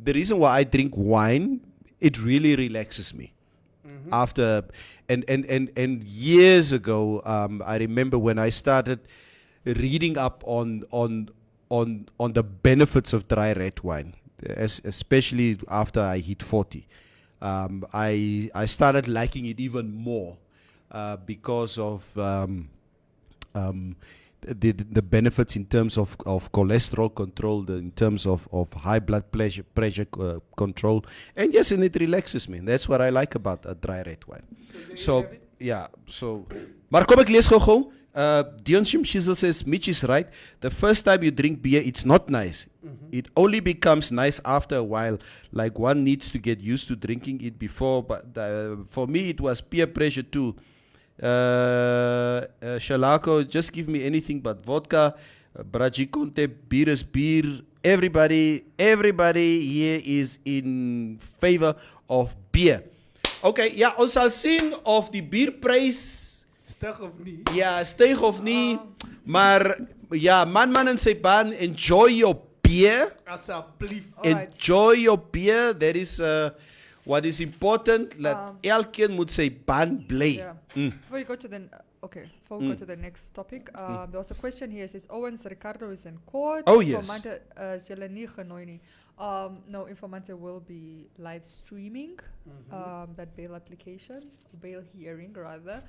the reason why I drink wine, it really relaxes me. After and years ago, I remember when I started reading up on the benefits of dry red wine, especially after I hit 40. I started liking it even more because of the benefits in terms of cholesterol control, in terms of high blood pressure control, and yes, and it relaxes me. And that's what I like about a dry red wine. So yeah, so maar kom ek lees gou. Dion Shizzle says Mitch is right. The first time you drink beer, it's not nice. It only becomes nice after a while. Like one needs to get used to drinking it before. But for me, it was peer pressure too. Shalako, just give me anything but vodka. Braji Conte, beer is beer. Everybody here is in favor of beer. Okay, ja, ons sal sien of die bierprys Stug of nie. ja, styg of nie. Maar ja, man en sy baan, enjoy your beer. Asseblief. Alright. Enjoy your beer. That is what is important. Dat elkeen moet sy baan bly. Yeah. Before you go to the before we go to the next topic, there was a question here. It says Owens Ricardo is in court. Oh, yes. Informante is julle nie genooi nie. No, Informante will be live streaming that bail application, bail hearing rather,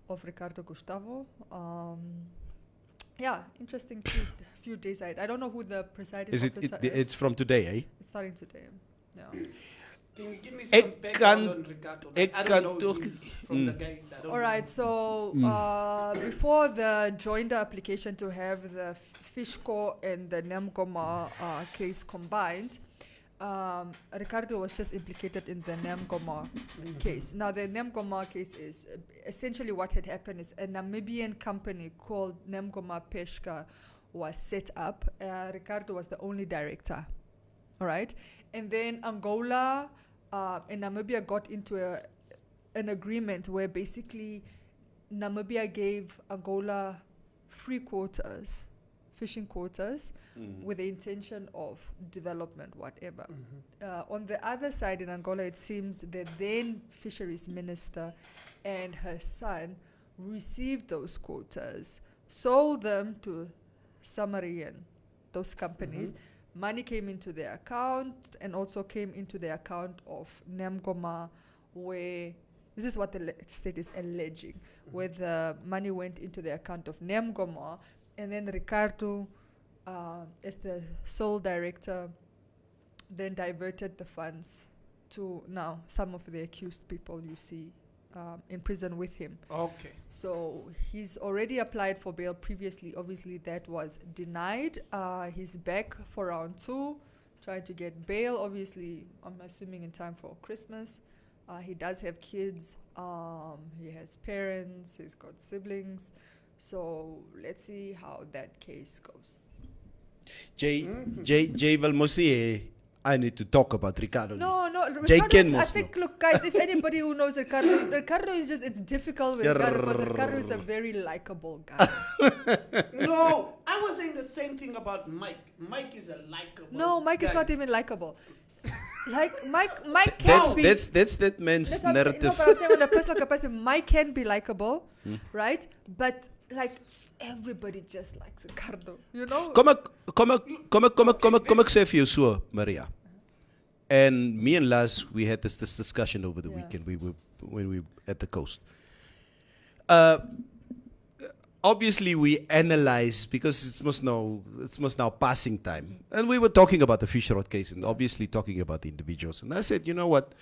of Ricardo Gustavo. Yeah, interesting few days ahead. I don't know who the presiding Is officer is. it's from today, eh? It's starting today. Yeah. Can you give me Ek some background kan- on Ricardo? ek I kan don't know toch- him from the guys. I don't All right, so before the joinder application to have the Fishco and the Nemgoma case combined, Ricardo was just implicated in the Nemgoma case. Now, the Nemgoma case is essentially what had happened is a Namibian company called Nemgoma Peshka was set up. Ricardo was the only director. All right. And then Angola and Namibia got into an agreement where basically Namibia gave Angola free quotas, fishing quotas, with the intention of development, whatever. On the other side in Angola, it seems the then fisheries minister and her son received those quotas, sold them to Samarian, those companies. Money came into their account and also came into the account of Nemgoma, where this is what the state is alleging, where the money went into the account of Nemgoma, and then Ricardo, as the sole director, then diverted the funds to now some of the accused people you see in prison with him. Okay. So he's already applied for bail previously. Obviously, that was denied. He's back for round 2, trying to get bail. Obviously, I'm assuming in time for Christmas. He does have kids. He has parents. He's got siblings. So let's see how that case goes. Jay wil mos sê I need to talk about Ricardo. No, Jay Ricardo. ken I mos think, look, guys, if anybody who knows Ricardo is just, it's difficult with Ricardo because Ricardo is a very likable guy. No, I was saying the same thing about Mike. Mike is a likable No, Mike is guy. not even likable. Like Mike can be. That's that man's That's what I'm saying. narrative. No, but I'm saying on a personal capacity, Mike can be likable, right? But like everybody just likes Ricardo, you know? Kom ek sê vir jou so, Maria. And me and Laz, we had this discussion over the weekend. When we were at the coast. Obviously, we analyze because it's must now passing time, and we were talking about the Fisher-Rod case, and obviously talking about the individuals. And I said, you know what?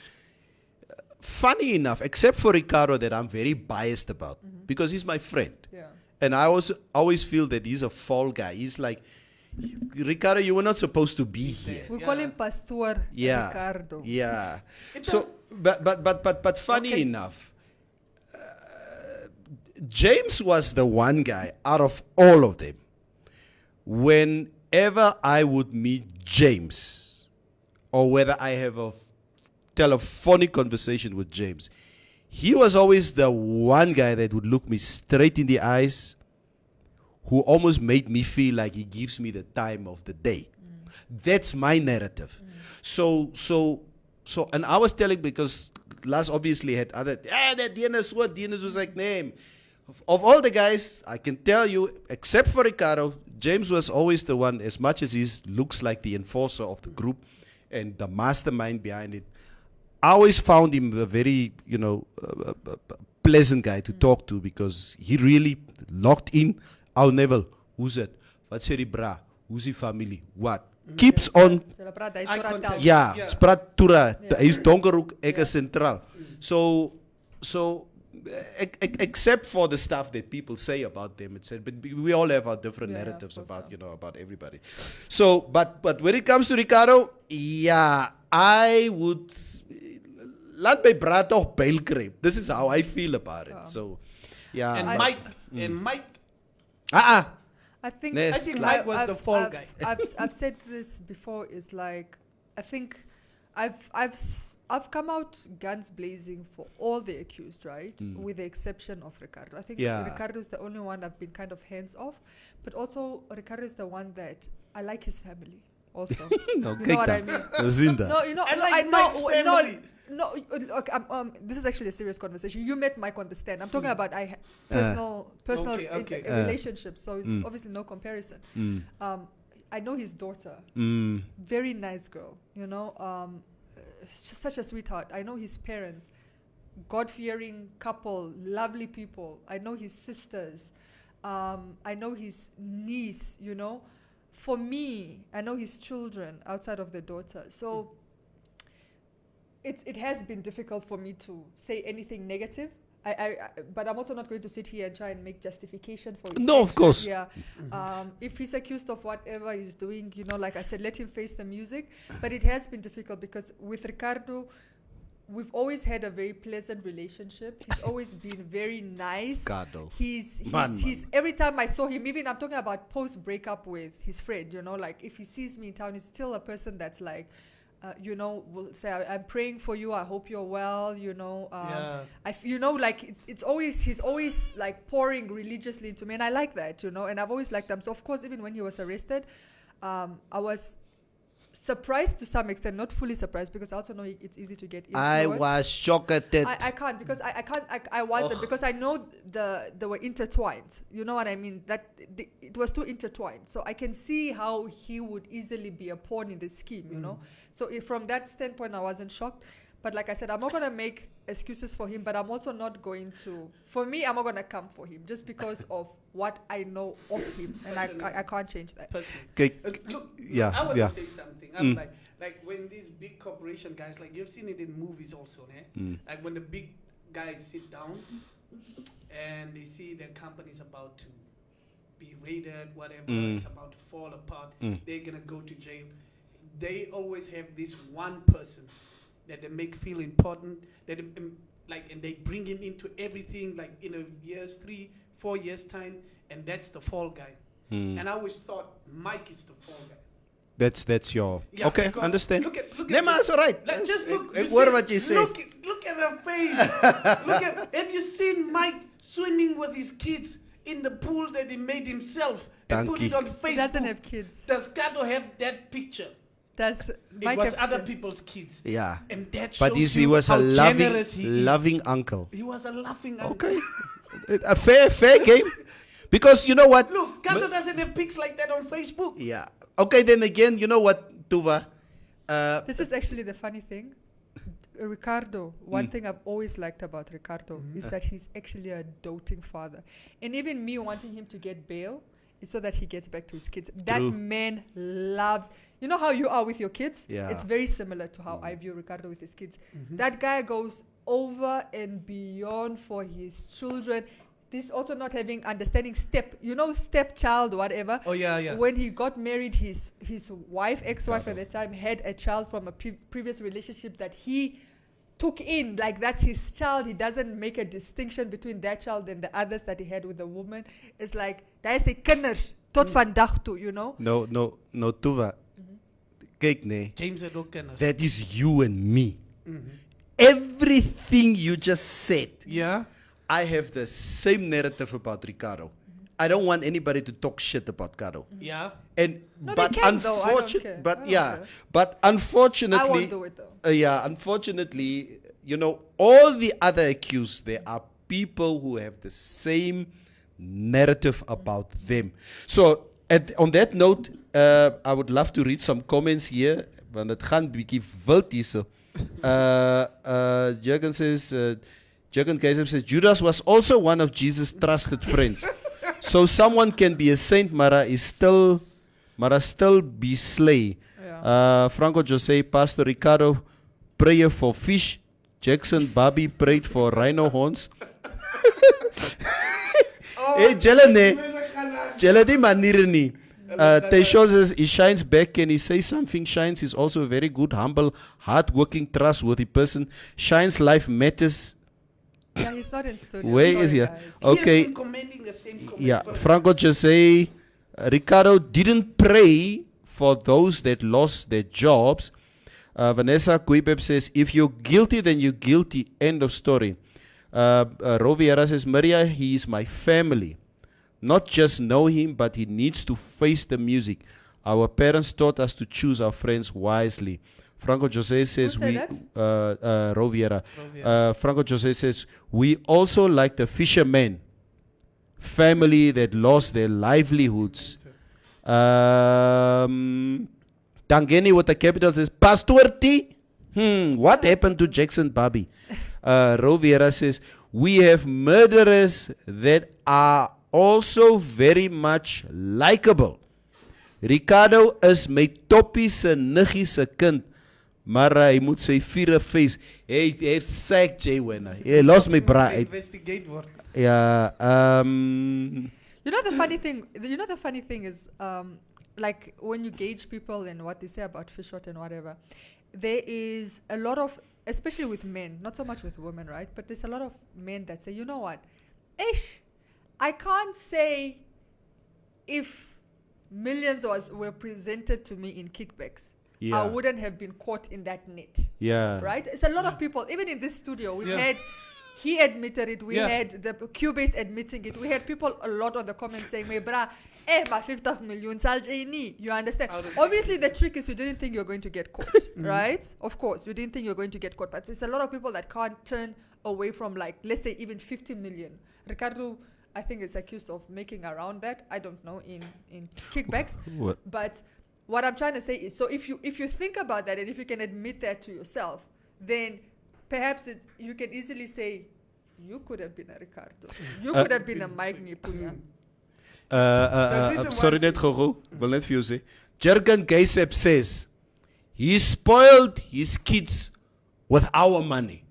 Funny enough, except for Ricardo, that I'm very biased about because he's my friend, and I always feel that he's a fall guy. He's like, Ricardo, you were not supposed to be here. We call him Pastor Ricardo. Yeah. So, but funny enough, James was the one guy out of all of them. Whenever I would meet James, or whether I have a telephonic conversation with James, he was always the one guy that would look me straight in the eyes, who almost made me feel like he gives me the time of the day. That's my narrative. So, and I was telling, because Lars obviously had other, that DNS was like, name. Of all the guys, I can tell you, except for Ricardo, James was always the one, as much as he looks like the enforcer of the group and the mastermind behind it. I always found him a very, pleasant guy to talk to, because he really locked in. I'll never, who's it? What's your bra? Who's your family? What? Keeps on. Ja, spraat Tura. Hy is Donkerhoek, ek is Centraal. So, except for the stuff that people say about them, but we all have our different narratives about, about everybody. So, but when it comes to Ricardo, I would laat my bra toch byl kry. This is how I feel about it. So, yeah. And Mike. I think Mike was the fall guy. I've said this before. Is like, I think I've come out guns blazing for all the accused, right? With the exception of Ricardo. I think Ricardo is the only one I've been kind of hands off, but also Ricardo is the one that I like his family also. You know what I mean? No, look, this is actually a serious conversation. You met Mike on the stand. I'm talking about personal relationships, so it's obviously no comparison. I know his daughter, very nice girl, such a sweetheart. I know his parents, God-fearing couple, lovely people. I know his sisters. I know his niece, For me, I know his children outside of the daughter. So it has been difficult for me to say anything negative. But I'm also not going to sit here and try and make justification for his No, of course. Yeah. If he's accused of whatever he's doing, like I said, let him face the music. But it has been difficult because with Ricardo, we've always had a very pleasant relationship. He's always been very nice. He's every time I saw him, even I'm talking about post breakup with his friend, like if he sees me in town, he's still a person that's like, will say, I'm praying for you. I hope you're well. Like it's always, he's always like pouring religiously into me, and I like that, and I've always liked them. So of course, even when he was arrested, I was surprised to some extent, not fully surprised, because I also know it's easy to get influenced. I was shocked at it. I can't, because I wasn't, because I know they were intertwined. You know what I mean? That it was too intertwined. So I can see how he would easily be a pawn in the scheme, So from that standpoint, I wasn't shocked. But like I said, I'm not going to make excuses for him, but I'm also not going to, for me, I'm not going to come for him just because of what I know of him. And I can't change that. Okay. Look, I want to say something. I'm like when these big corporation guys, like you've seen it in movies also, like when the big guys sit down and they see their company's about to be raided, whatever, it's about to fall apart, they're going to go to jail. They always have this one person that they make feel important, that and they bring him into everything, like in a 3-4 years time, and that's the fall guy. And I always thought Mike is the fall guy. That's your okay. Understand? Look at it's all right. Like, just look. What you say? Look at her face. Have you seen Mike swimming with his kids in the pool that he made himself and put it on Facebook? He doesn't have kids. Does Kato have that picture? That's my It was caption. other people's kids. Yeah. And that But shows he you was a how loving, generous he is. loving uncle. He was a laughing Okay. A fair game. Because you know what? Look, Kato doesn't have pics like that on Facebook. Yeah. Okay, then again, you know what, Tuva? This is actually the funny thing. Ricardo, one thing I've always liked about Ricardo is that he's actually a doting father. And even me wanting him to get bail is so that he gets back to his kids. That True. man loves, you know how you are with your kids? Yeah. It's very similar to how I view Ricardo with his kids. That guy goes over and beyond for his children. This also not having understanding stepchild, whatever. Oh, yeah. When he got married, his wife, ex-wife at the time, had a child from a previous relationship that he took in. Like, that's his child. He doesn't make a distinction between that child and the others that he had with the woman. It's like, that is a kinder, tot vandag toe, you know? No, Tuva. Kijk, nee. James had ook kennis. That is you and me. Everything you just said, Yeah. I have the same narrative about Ricardo. I don't want anybody to talk shit about Ricardo. Yeah. And No, but they can though, I don't care. I don't care. but unfortunately, I won't do it though. unfortunately, all the other accused, there are people who have the same narrative about them. So, on that note, I would love to read some comments here. Want het gaan bietjie wild hier so. Jurgen says, Jurgen Keizer says, Judas was also one of Jesus' trusted friends. So someone can be a saint, Mara still be slay. Yeah. Franco Jose, Pastor Ricardo, prayer for fish. Jackson Bobby prayed for rhino horns. Hey, Jelle die manier nie. Teisho says he shines back. Can he say something? Shines is also a very good, humble, hard-working, trustworthy person. Shines life matters. Yeah, he's not in studio. Where Sorry, is he? guys. He has Okay. been commenting the same comment. Yeah, Franco Jose, Ricardo didn't pray for those that lost their jobs. Vanessa Kuipep says, if you're guilty, then you're guilty. End of story. Roviera says, Maria, he is my family. Not just know him, but he needs to face the music. Our parents taught us to choose our friends wisely. Franco Jose says Who said Roviera. Franco Jose says, we also like the fishermen, family that lost their livelihoods. Tangeni with the capital says, Pastor T. What happened to Jackson Bobby? Roviera says, we have murderers that are also very much likable. Ricardo is my toppie se niggie se kind. Maar hy moet sy vierde face. Hy heeft sacked Jay Wenner. Hy lost my bra uit. Investigate word. Ja, You know the funny thing is, like when you gauge people and what they say about fish rot and whatever, there is a lot of, especially with men, not so much with women, right? But there's a lot of men that say, you know what, I can't say if millions were presented to me in kickbacks, Yeah. I wouldn't have been caught in that net. yeah. Right? It's a lot of people, even in this studio, we've Yeah. had, he admitted it, we Yeah. had the Cubase admitting it, we had people a lot on the comments saying, "Me bra, maar 50 million, sal jy nie." You understand? Obviously, the trick is you didn't think you're going to get caught, right? Of course, you didn't think you're going to get caught, but there's a lot of people that can't turn away from, like, let's say even 50 million. Ricardo, I think, is accused of making around that, I don't know, in kickbacks. What? But what I'm trying to say is, so if you think about that and if you can admit that to yourself, then perhaps you can easily say, you could have been a Ricardo. You could have been a Mike Nipunya. reason Sorry, why- net Gogo. Wil net vir jou sê. Jurgen Gaisep says, he spoiled his kids with our money.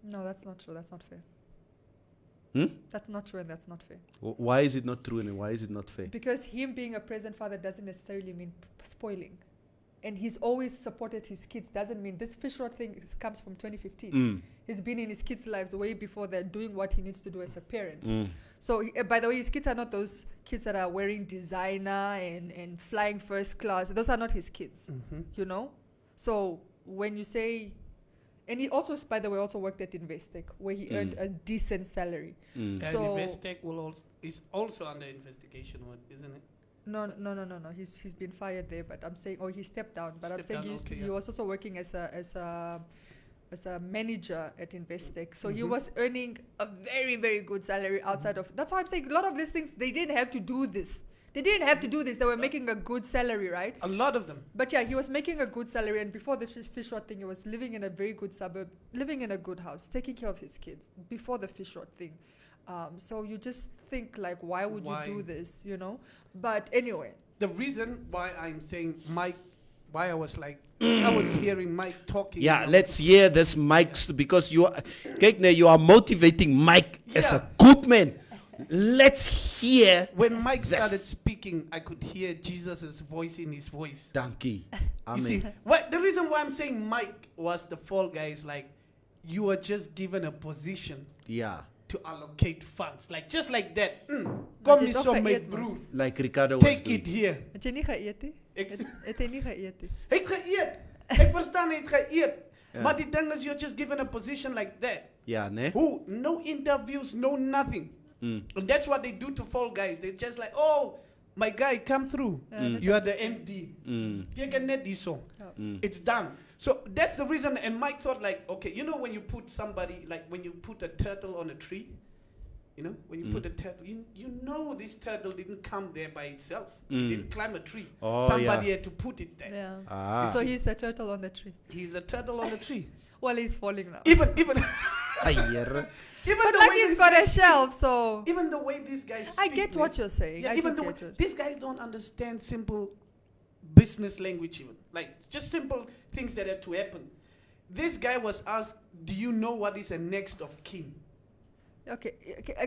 No, that's not true. That's not fair. Hmm? That's not true and that's not fair. Why is it not true and why is it not fair? Because him being a present father doesn't necessarily mean spoiling. And he's always supported his kids. Doesn't mean this fish rod thing comes from 2015. He's been in his kids' lives way before they're doing what he needs to do as a parent. So, by the way, his kids are not those kids that are wearing designer and flying first class. Those are not his kids, you know? So, when you say... And he also, by the way, also worked at Investec, where he earned a decent salary. And So- Investec is also under investigation, isn't it? No. He's been fired there, but I'm saying, he stepped down. But I'm Stepped saying down, he okay, yeah. was also working as a manager at Investec. So he Mhm. was earning a very, very good salary outside of. That's why I'm saying a lot of these things they didn't have to do this. They didn't have to do this. They were making a good salary, right? A lot of them. But yeah, he was making a good salary, and before the fish rod thing, he was living in a very good suburb, living in a good house, taking care of his kids. Before the fish rod thing, so you just think like, why would Why? you do this? You know. But anyway, The reason why I'm saying Mike, why I was like, I was hearing Mike talking. Yeah, you know, let's hear this Mike because you are, kijk nee, you are motivating Mike as a Yeah. good man. Let's hear. When Mike Yes. started speaking, I could hear Jesus' voice in his voice. Dankie. You see, Amen. the reason why I'm saying Mike was the fall guy is like, you were just given a position Yeah. to allocate funds. Like, just like that. Maar Kom jy nie het so ook met geëet, mos. broer. Like Ricardo was Take doing. it here. het jy nie geëet nie? Ek- Het jy nie geëet nie? Hy het geëet. Ek verstaan hy het geëet. Ja. Maar die ding is, you're just given a position like that. Yeah, ne? Who? No interviews, no nothing. Mm. And that's what they do to fall guys. They're just like, oh, my guy, come through. You are the MD. Mm. You can net this song. Mm. It's done. So that's the reason. And Mike thought like, okay, you know when you put somebody, like when you put a turtle on a tree, you know, when you put a turtle, you know this turtle didn't come there by itself. Mm. It didn't climb a tree. Oh, Somebody yeah. had to put it there. Yeah. Ah. So he's the turtle on the tree. He's a turtle on a tree. Well, he's falling now. Even Aier. But the like way he's these got a guys speak, shelf, so even the way these guys I speak, get man. what you're saying. Yeah, I even do the way get it. these guys don't understand simple business language, even like it's just simple things that have to happen. This guy was asked, "Do you know what is a next of kin?" Okay,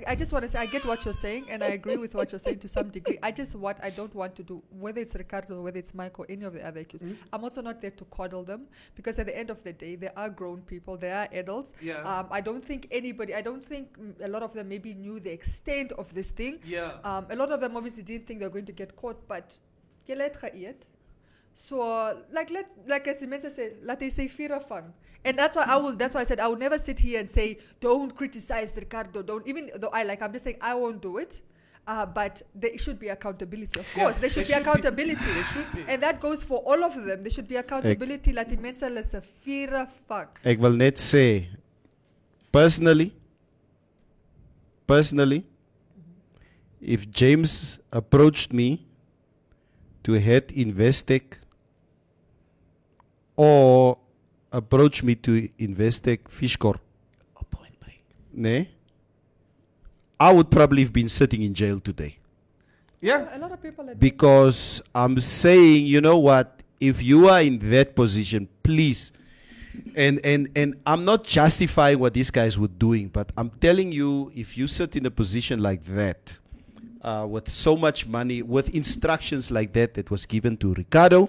I just want to say I get what you're saying, and I agree with what you're saying to some degree. I don't want to do, whether it's Ricardo, whether it's Mike, or any of the other accused. I'm also not there to coddle them, because at the end of the day, they are grown people, they are adults. Yeah. I don't think a lot of them maybe knew the extent of this thing. Yeah. A lot of them obviously didn't think they were going to get caught, but jy het geëet. So like as Mensa said, laat hy sy vure vang. And that's why I said I will never sit here and say don't criticize Ricardo, don't, even though I'm just saying I won't do it. But there should be accountability. Of course, there should be accountability. There should be. And that goes for all of them. There should be accountability. Laat die mense hulle se vure vang. Ek wil net sê, personally, if James approached me to head Investec or approach me to Investec Fishkor, Point break. ne? I would probably have been sitting in jail today. Yeah. A lot of people are Because I'm saying, you know what, if you are in that position, please, and I'm not justifying what these guys were doing, but I'm telling you, if you sit in a position like that, with so much money, with instructions like that was given to Ricardo,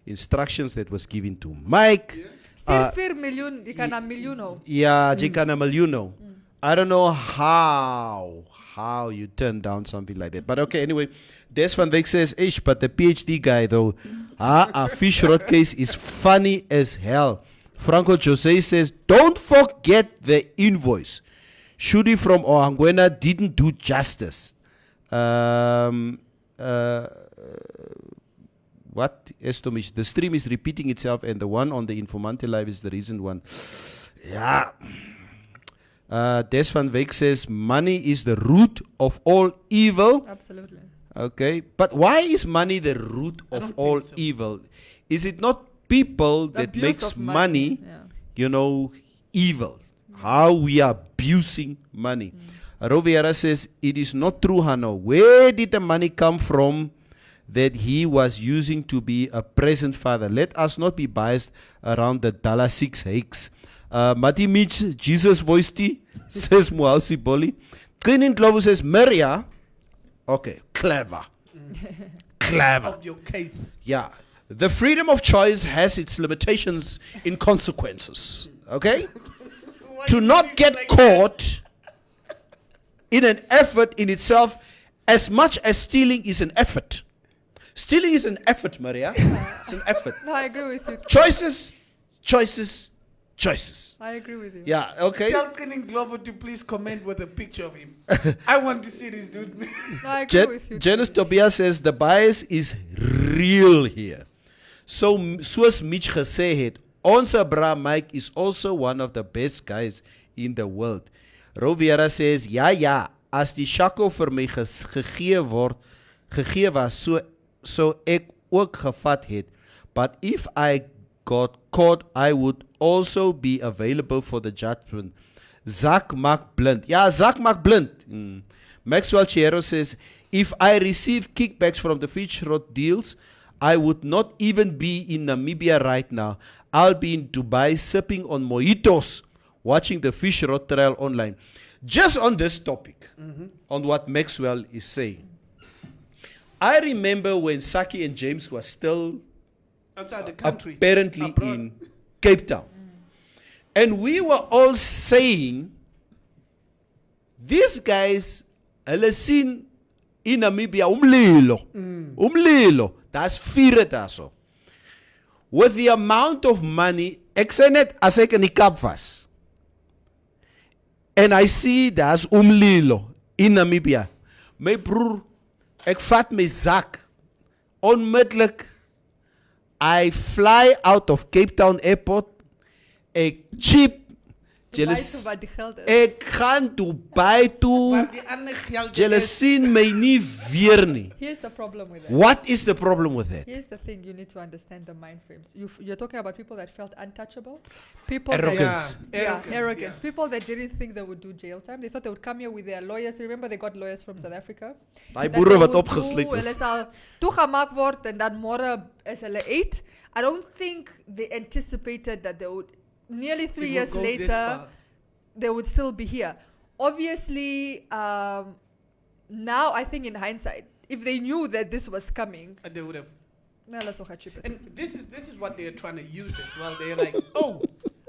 instructions that was given to Mike, still 4 million, jy kan na miljoen hou. yeah, Jikana Maluno. I don't know how you turn down something like that. But okay, anyway, Des van Wyk says, ish, but the PhD guy though, a fish rod case is funny as hell. Franco Jose says, don't forget the invoice. Shudi from Oangwena didn't do justice. What? Estomish. The stream is repeating itself, and the one on the Informante Live is the recent one. Yeah. Des van Wyk says, money is the root of all evil. Absolutely. Okay. But why is money the root I of don't all think so. evil? Is it not people that Abuse makes of money, Yeah. you know, evil? How we are abusing money. Roviera says, it is not true, Hano. Where did the money come from that he was using to be a present father? Let us not be biased around the $6 hikes. Mati Mitch, Jesus voice tea, says Muausi Boli. Cleaning Glovo says, Maria. Okay, clever. Clever. Of your case. Yeah. The freedom of choice has its limitations in consequences. Okay? To not get caught in an effort in itself, as much as stealing is an effort. Stealing is an effort, Maria. It's an effort. No, I agree with you. Choices, choices. I agree with you. Yeah, okay. Tell Kenning Glover to please comment with a picture of him. I want to see this dude. No, I agree with you. Janice too. Tobias says the bias is real here. So soos Mitch gesê het, ons bra Mike is also one of the best guys in the world. Rovera says, ja, as die Shako vir my gegee was, so ek ook gevat het. But if I got caught, I would also be available for the judgment. Zak maak blind. Ja, Zak maak blind. Maxwell Chiero says, if I receive kickbacks from the fish rod deals, I would not even be in Namibia right now. I'll be in Dubai sipping on mojitos, watching the fish rod trial online. Just on this topic, on what Maxwell is saying. I remember when Saki and James were still Outside the country. apparently Abroad. in Cape Town. And we were all saying, these guys, hulle sien in Namibia umlilo, that's vure daarso. With the amount of money, ek sê net as ek in die Kaap was, and I see daar's umlilo in Namibia, my broer, ek vat my zak, onmiddellik, I fly out of Cape Town Airport, ek cheap, Dubai toe wat die geld is. ek gaan Dubai toe, Maar die ander geld julle is- sien my nie weer nie. Here's the problem with it. What is the problem with that? Here's the thing, you need to understand the mind frames. You're talking about people that felt untouchable, people Arrogance. that, arrogance. People that didn't think they would do jail time. They thought they would come here with their lawyers. Remember, they got lawyers from South Africa. Daai Dat boere they wat would opgesluit do, is. Hulle sal toegemaak word en dan môre is hulle uit. I don't think they anticipated that they would, nearly 3 It would years go this later, far. they would still be here. Obviously, now I think in hindsight, if they knew that this was coming, And they would have. nou, hulle sou gechip het. And this is what they're trying to use as well. They're like, oh,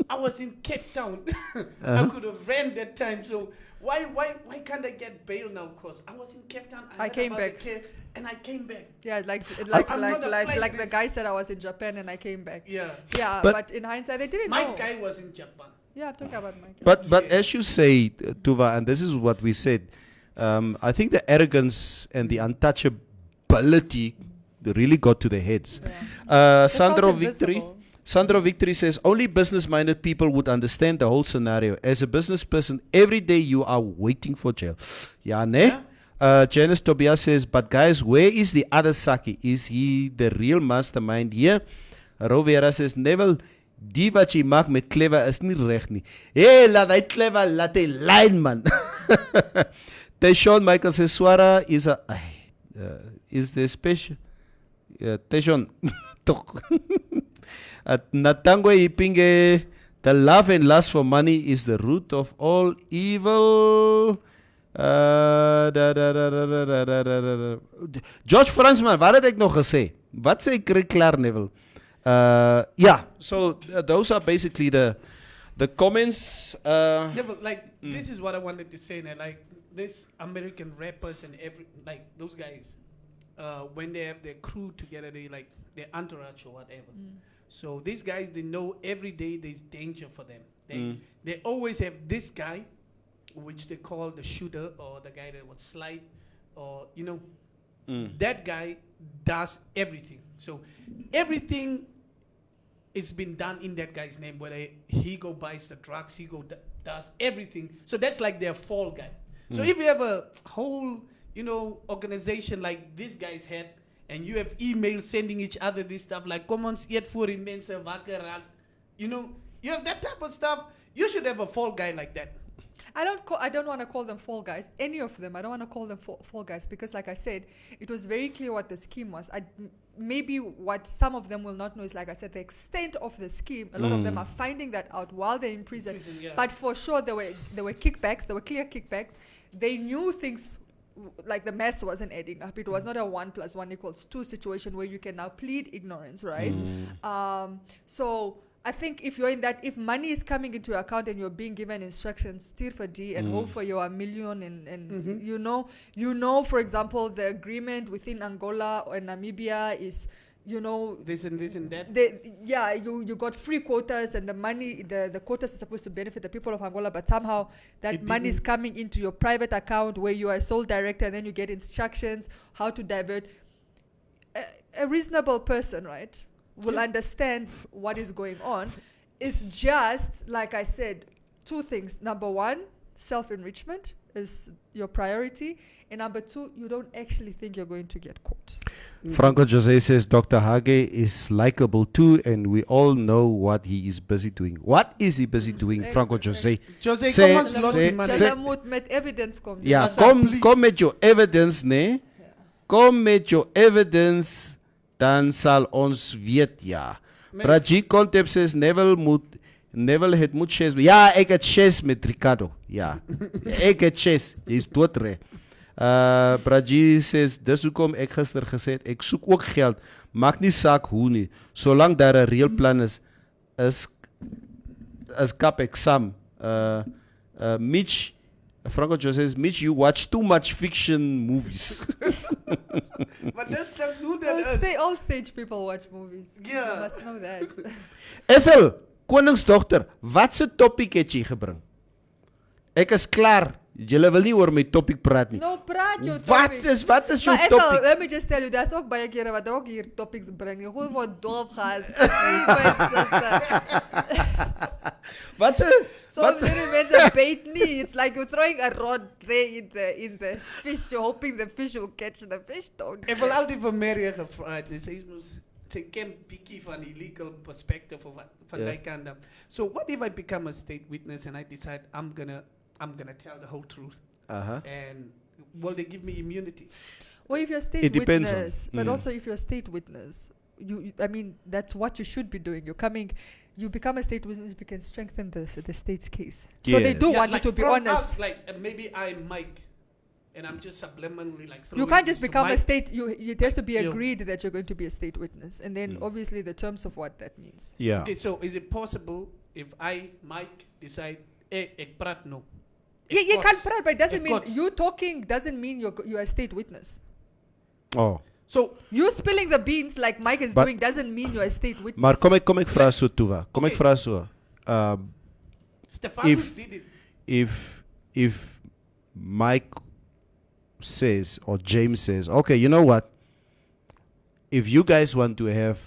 I was in Cape Town. I could have ran that time. So why can't I get bail now? Cause I was in Cape Town. I heard came about the back. case, and I came back. Yeah, like I'm not a flight the risk. guy said I was in Japan and I came back. Yeah. Yeah, But- but in hindsight they didn't My know. guy was in Japan. Yeah, I'm talking about Mike. But as you say, Tuva, and this is what we said, I think the arrogance and the untouchability really got to their heads. They Sandro felt Victory. invisible. Sandro Victory says, only business-minded people would understand the whole scenario. As a business person, every day you are waiting for jail. Ja, ne? Janice Tobias says, but guys, where is the other Saki? Is he the real mastermind here? Rovera says, Neville, die wat jy maak met clever is nie reg nie. Hey, laat hy clever, laat hy line, man. Teshon Michael says, Swara is a... is the special... Teshon, toch. At Natangwe Ipinge, the love and lust for money is the root of all evil. George Fransman, wat het ek nog gesê? Wat sê ek klaar, Neville? Yeah, so those are basically the comments. Yeah, but like this is what I wanted to say. That like this American rappers and those guys, when they have their crew together, they like their entourage or whatever. So these guys, they know every day there's danger for them. They always have this guy, which they call the shooter or the guy that would slide, or that guy does everything. So everything is been done in that guy's name. Whether he go buys the drugs, he go does everything. So that's like their fall guy. So if you have a whole organization like this guy's head, and you have emails sending each other this stuff like commons yet for immense wakker raak, you have that type of stuff. You should have a fall guy like that. I don't want to call them fall guys. Any of them. I don't want to call them fall guys because, like I said, it was very clear what the scheme was. Maybe what some of them will not know is, like I said, the extent of the scheme. A lot of them are finding that out while they're in prison. Yeah. But for sure, there were kickbacks. There were clear kickbacks. They knew things. Like the maths wasn't adding up. It was not a 1 + 1 = 2 situation where you can now plead ignorance, right? So I think if you're in that, if money is coming into your account and you're being given instructions, steer for D and hope for your million and for example, the agreement within Angola or Namibia is you know, This and that. you got free quotas, and the money, the quotas are supposed to benefit the people of Angola, but somehow that It money is didn't. coming into your private account where you are a sole director, and then you get instructions how to divert. A reasonable person, right, will understand what is going on. It's just, like I said, two things. Number one, self-enrichment is your priority. And number two, you don't actually think you're going to get caught. Franco Jose says Dr. Hage is likable too, and we all know what he is busy doing. What is he busy doing, Franco Jose? Jose, Say- kom ons los say- die man. say- Hulle moet met evidence kom. Ja, Asseblief. kom met jou evidence, nee. Kom met jou evidence, dan sal ons weet, ja. Praji Concept says Neville het moet chess. Ja, ek het chess met Ricardo. Ja. Ek het chess. Hy is doodre. Praji says, dis hoekom ek gister gesê het, ek soek ook geld. Maak nie saak hoe nie. Solank daar 'n reël plan is kap ek sam. Mitch, Franco Jose says, Mitch, you watch too much fiction movies. Maar dis hoe dit is. All stage people watch movies. Yeah. You must know that. Ethel, koningsdogter, watse topic het jy gebring? Ek is klaar. Julle wil nie oor my topic praat nie. No, praat jou Wat topic. is jou Maar Ethel, topic? let me just tell you, that's ook baie kere wat ook hier topics bring. Jy gewoon wat doof gaan. Watse So many mensen bait nie. It's like you're throwing a rod there in the fish. You're hoping the fish will catch the fish. Don't. Ek wil altyd vir Mary gevra het. Sy moes sy ken bietjie van die legal perspective of van Ja. daai kant af. So what if I become a state witness and I decide I'm gonna tell the whole truth? And will they give me immunity? Well, if you're a state It depends on- witness, but also if you're a state witness, I mean, that's what you should be doing. You become a state witness, you can strengthen the state's case. So they Yes. do Yeah, want like you to be from honest. us, like maybe I'm Mike, and I'm just subliminally like. You throwing can't this just to become a Mike. state. It has to be You- agreed that you're going to be a state witness, and then obviously the terms of what that means. Ja. Okay, so is it possible if I, Mike, decide, ek praat no? Yeah, Ek you kots. can't proud, but it doesn't Ek mean kots. you talking doesn't mean you're a state witness. Oh. So You spilling the beans like Mike is But- doing doesn't mean you're a state witness. Maar kom ek vra so toe wa. Kom ek Okay. vra so. Stefanus did it. If Mike says or James says, okay, you know what? If you guys want to have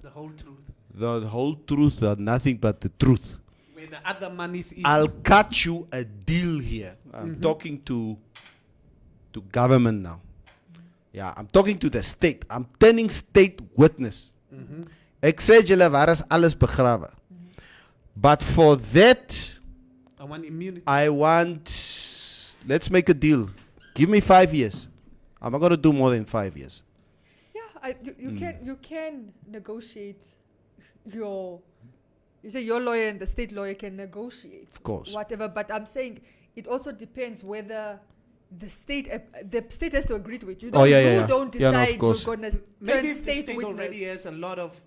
The whole truth. the whole truth or nothing but the truth, Where the other monies is. I'll cut you a deal here. I'm talking to government now. Yeah, I'm talking to the state. I'm turning state witness. Ek sê julle waar is alles begrawe. But for that, I want immunity. I want, let's make a deal. Give me 5 years. I'm not going to do more than 5 years. Yeah, you can negotiate you say your lawyer and the state lawyer can negotiate. Of course. Whatever, but I'm saying it also depends whether the state has to agree to it. You Oh, yeah, you yeah, yeah. don't Yeah, no, of decide course. you're gonna turn Maybe if the state state witness. already has a lot of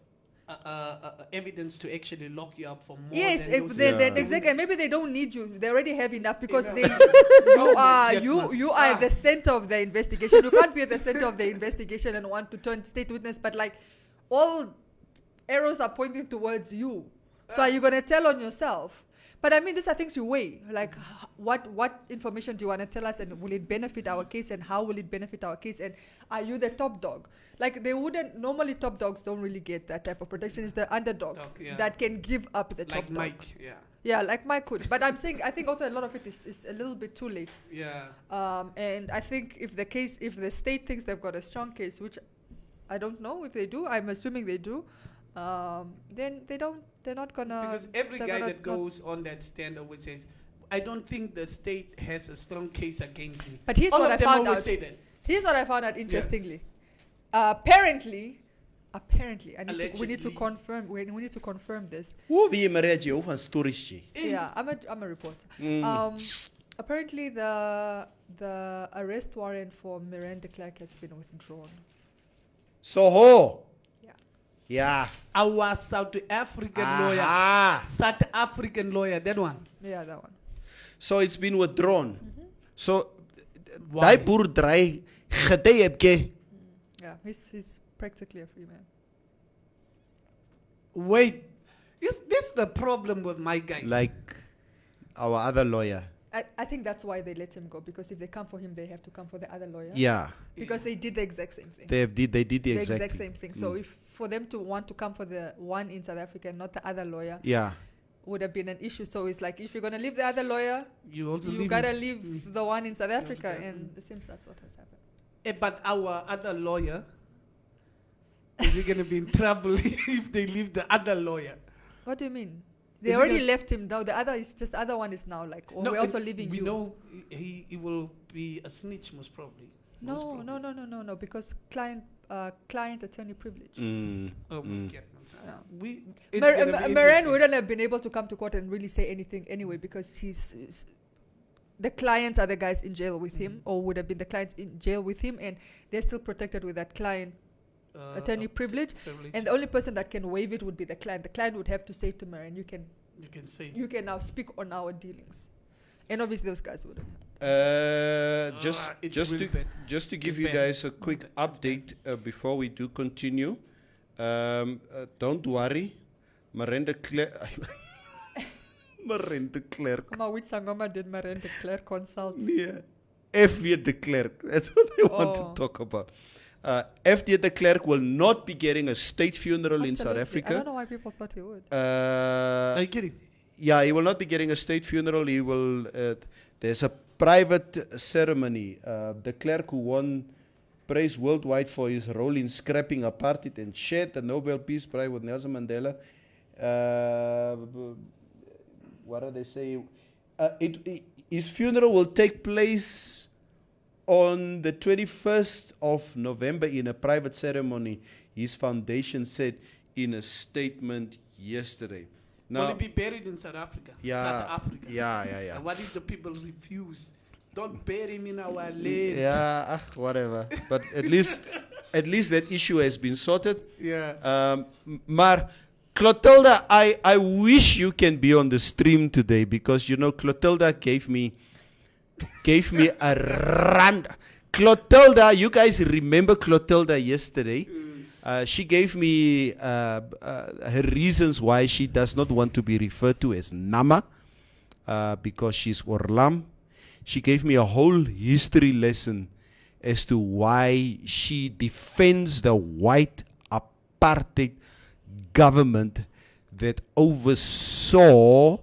evidence to actually lock you up for more. Yes, than those then exactly. And maybe they don't need you. They already have enough because Enough. they Oh my you goodness. are Ah. the center of the investigation. You can't be at the center of the investigation and want to turn state witness, but like all arrows are pointing towards you. So are you gonna tell on yourself? But I mean, these are things you weigh. Like, what information do you want to tell us, and will it benefit our case, and how will it benefit our case, and are you the top dog? Like, they wouldn't normally. Top dogs don't really get that type of protection. It's the underdogs Dog, yeah. that can give up the top like dog. Mike. Yeah. Yeah, like Mike could. But I'm saying, I think also a lot of it is a little bit too late. Yeah. And I think if the state thinks they've got a strong case, which I don't know if they do, I'm assuming they do, then they're not gonna. Because every they're guy gonna that goes on that stand always says, I don't think the state has a strong case against me. But here's All what of I them found always out. say that. Here's what I found out interestingly. Apparently, we need to Allegedly. confirm. We need to confirm this. Hoe wie Maria jy van stories jy? Yeah, I'm a reporter. Apparently, the arrest warrant for Miranda Clark has been withdrawn. So ho. Yeah. Ja. Our South African lawyer. Aha. South African lawyer, that one. Yeah, that one. So it's been withdrawn. So Why? daai boerdery gedei heb ke. Yeah, he's practically a free man. Wait, is this the problem with my guys? Like our other lawyer. I think that's why they let him go, because if they come for him, they have to come for the other lawyer. Yeah, Because they did the exact same thing. they did the The exact exact same thing. So if for them to want to come for the one in South Africa and not the other lawyer, Yeah, would have been an issue. So it's like, if you're gonna leave the other lawyer, you also you leave gotta me. leave the one in South Africa, and it seems that's what has happened. But our other lawyer, is he going to be in trouble if they leave the other lawyer? What do you mean? Is They he already gonna- left him. Now the other one is now like, we're also leaving we you. know he will be a snitch, most probably. Most No, probably. no, because client attorney privilege. Oh my goodness. Yeah. It's gonna be Moran interesting. wouldn't have been able to come to court and really say anything anyway, because the clients are the guys in jail with him, or would have been the clients in jail with him, and they're still protected with that client attorney privilege. And the only person that can waive it would be the client. The client would have to say to Moran, you can say. you can now speak on our dealings. And obviously those guys wouldn't have. It's really bad. just to give It's you bad. guys a quick update before we do continue. Don't worry, Miranda Claire. Miranda Clerk. Come on, which Sangoma did Moran declare consult? Yeah. FW de Klerk. That's what they want to Oh. talk about. FD de Klerk will not be getting a state funeral in South Absolutely. I Africa. don't know why people thought he would. Are you kidding? Yeah, he will not be getting a state funeral. He will. There's a private ceremony. De Klerk, who won praise worldwide for his role in scrapping apartheid and shared the Nobel Peace Prize with Nelson Mandela. What do they say? His funeral will take place on the 21st of November in a private ceremony, his foundation said in a statement yesterday. Will he be buried in South Africa? South Africa. Yeah. And what if the people refuse? Don't bury him in our land. Yeah, whatever. But at least that issue has been sorted. Yeah. Maar Clotilda, I wish you can be on the stream today, because you know Clotilda gave me a run. Clotilda, you guys remember Clotilda yesterday? She gave me her reasons why she does not want to be referred to as Nama, because she's Orlam. She gave me a whole history lesson as to why she defends the white apartheid government that oversaw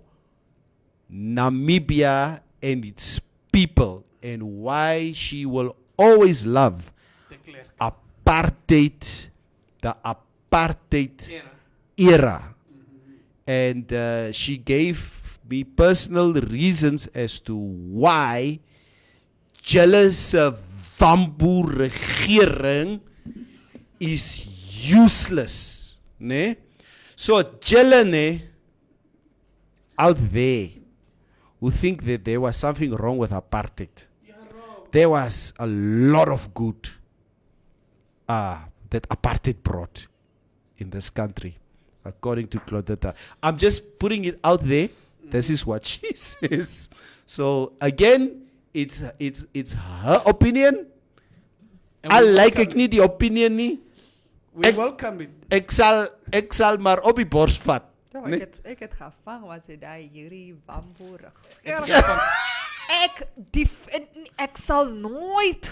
Namibia and its people, and why she will always love apartheid, the apartheid era. And she gave me personal reasons as to why jealous Wambu regering is useless. Ne? So Jelene out there who think that there was something wrong with apartheid. There was a lot of good that apartheid brought in this country, according to Claudetta. I'm just putting it out there. This is what she says. So again, it's her opinion. And I we like welcome ek nie die opinion nie. We welcome it. Ek sal maar op die bors vat. Ja, Nee. ek het gevang wat sy daai hierdie bamboerig. Het jy van- Ek sal nooit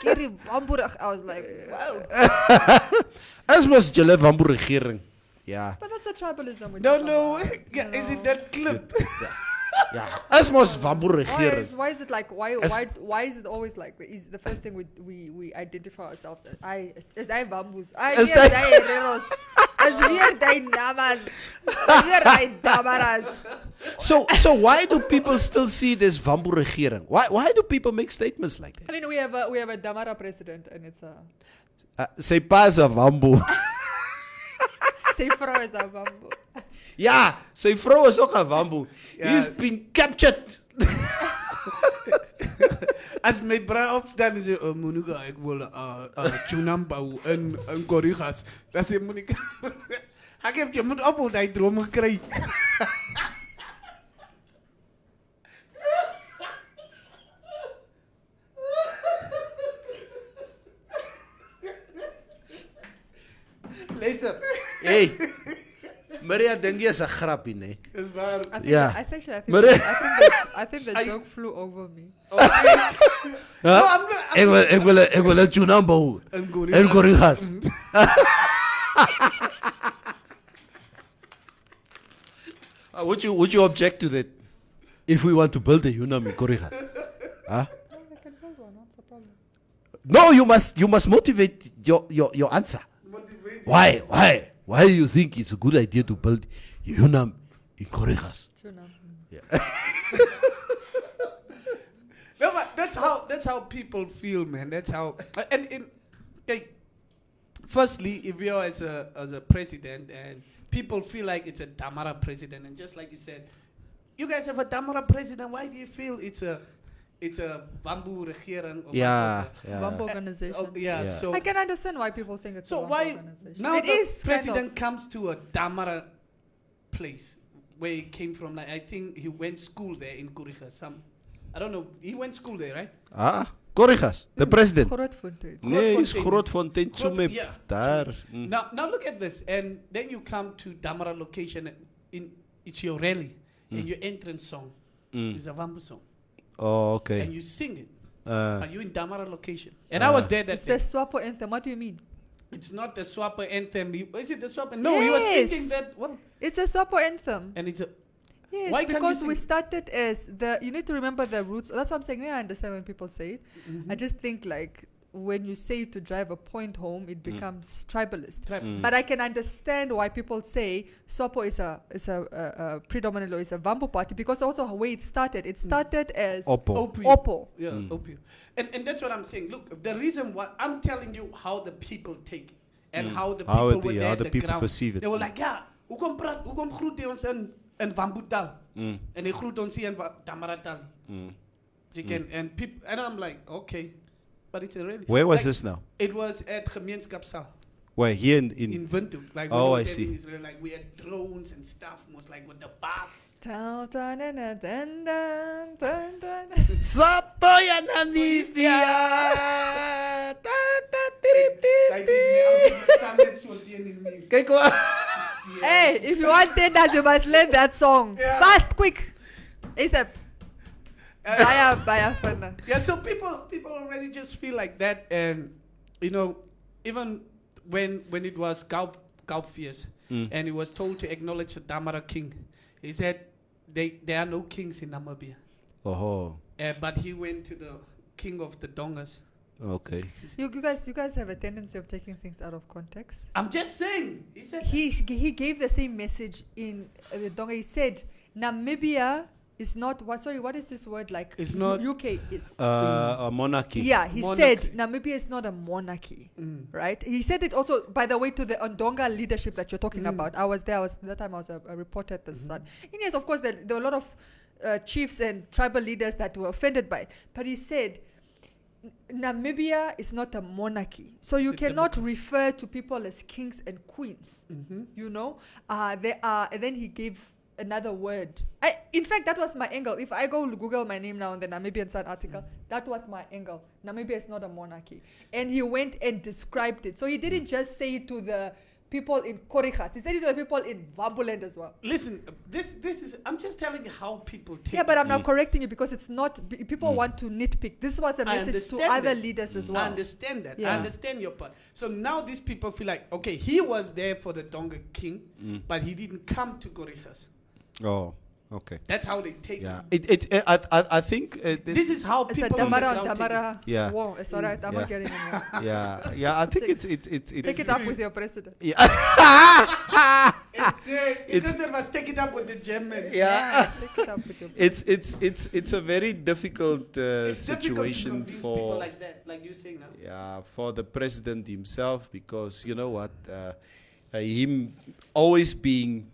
hierdie bamboerig. I was like, wow. As was julle Wambu regering. Ja. But that's the tribalism. we No, talk no. about, Yeah, you is know. it that clip? Ja. As was Wambu regering. Why is it like why is it always like is the first thing we identify ourselves as is die bamboes Is is die- die reros is weer die namas is weer die damaras. So why do people still see this Wambu regering? Why do people make statements like that? I mean we have a damara president and it's a Sy pa is 'n Wambu. sy vrou is a bamboe. Ja, sy vrou is ook 'n Wambu. Ja. He's been captured. As my bra opstaan en sê, Monica, ek wil Chunambau in Gorigas. Dan sê Monica, ek heb jy moet ophou die droom gekry. Luister, Hey. Maria dink jy is 'n grappie, nee. Dis waar. I think, Yeah. I think, Maar- I think the joke flew over me. No, I'm not. Ek wil 'n tuna bou. I'm En Gorigas. Would you object to that? If we want to build a Unam in Gorigas? Huh? No, they can build one. What's the problem? No, you must motivate your answer. Why do you think it's a good idea to build Unam in Gorigas? Tuna. No, but that's how people feel, man. That's how. Okay, firstly, if you're as a president and people feel like it's a Damara president, and just like you said, you guys have a Damara president. Why do you feel it's a Bambu regering? Or Yeah, Bump yeah. organization. yeah. Yeah. So I can understand why people think it's so a Bump why organization. now It the is kind president comes to a Damara place where he came from? Like I think he went school there in Kuriga. I don't know. He went school there, right? Gorigas, the president. Grootfontein. Nee, is Grootfontein. Grootfontein so Yeah. daar. Now look at this, and then you come to Damara location. It's your rally, and your entrance song is a Vambu song, Oh, and okay. you sing it. Uh, Are you in Damara location? And I was there that It's day. the Swapo anthem. What do you mean? It's not the Swapper anthem. Is it the Swapper? No, he was Yes. singing that. Well, It's a Swapo anthem. and it's a. Yes, Why can't you because we sing? started as you need to remember the roots. That's what I'm saying. Maybe I understand when people say it. I just think like when you say to drive a point home, it becomes tribalist. But I can understand why people say Swapo is a predominantly is a Vampo party because also the way it started. It started as Oppo. Oppo. Yeah, Opio. And that's what I'm saying. Look, the reason why I'm telling you how the people take it and how the How people it- were yeah, there how at the the people ground. perceive it. They were like, yeah, hoe kom groet jy ons in Vambutal? En hy groet ons hier in Tamaratal. You can and people and I'm like, okay, but it's a really. Where was like, this now? It was at Gemeenskapsaal Where here in in Windhoek. Like Oh, when I was see. in Israel, like we had drones and stuff, almost like with the bus. Dun, dun, dun, dun, dun, dun, dun, dun. Swapo ya Namibia. Kyk, die staan net so teen die muur. Kyk waar. Hey, if you want that, you must learn that song. Yeah. Fast, quick. ASAP. Baya fana. Yeah, so people already just feel like that, and even when it was Gaupfeest, and he was told to acknowledge the Damara king, he said there are no kings in Namibia, Oh, but he went to the king of the Dongas. okay. You guys have a tendency of taking things out of context. I'm just saying, he said He gave the same message in the Donga. He said Namibia is not what is this word like? It's not- UK is. A monarchy. Yeah, he Monarchy. said Namibia is not a monarchy, right? He said it also, by the way, to the Ondonga leadership that you're talking about. I was there. That time I was a reporter at the Sun. And yes, of course, there were a lot of chiefs and tribal leaders that were offended by it. But he said Namibia is not a monarchy, so you It's a cannot refer to people as kings and queens. You know, they are. And then he gave another word. In fact, that was my angle. If I go Google my name now in the Namibian Sun article, that was my angle. Namibia is not a monarchy, and he went and described it. So he didn't just say it to the people in Korigas. He said it to the people in Vabuland as well. listen, this is I'm just telling you how people take. Yeah, but I'm not correcting you because it's not. People want to nitpick. This was a I message to understand other that. leaders as I well. understand that. I Yeah. understand your part. So now these people feel like, okay, he was there for the Donga king, but he didn't come to Gorigas. Oh, okay. That's how they take Yeah. it. I think. This is how It's a people on the Damara ground and take it. Tamara Yeah. war. It's alright. I'm Yeah. not getting involved. Yeah. I think it's. Take it up with your president. It's must take it up with the Germans. Yeah. Take it up with your It's a very difficult It's difficult to situation convince people for like that, like you saying now. for the president himself, because you know what, him always being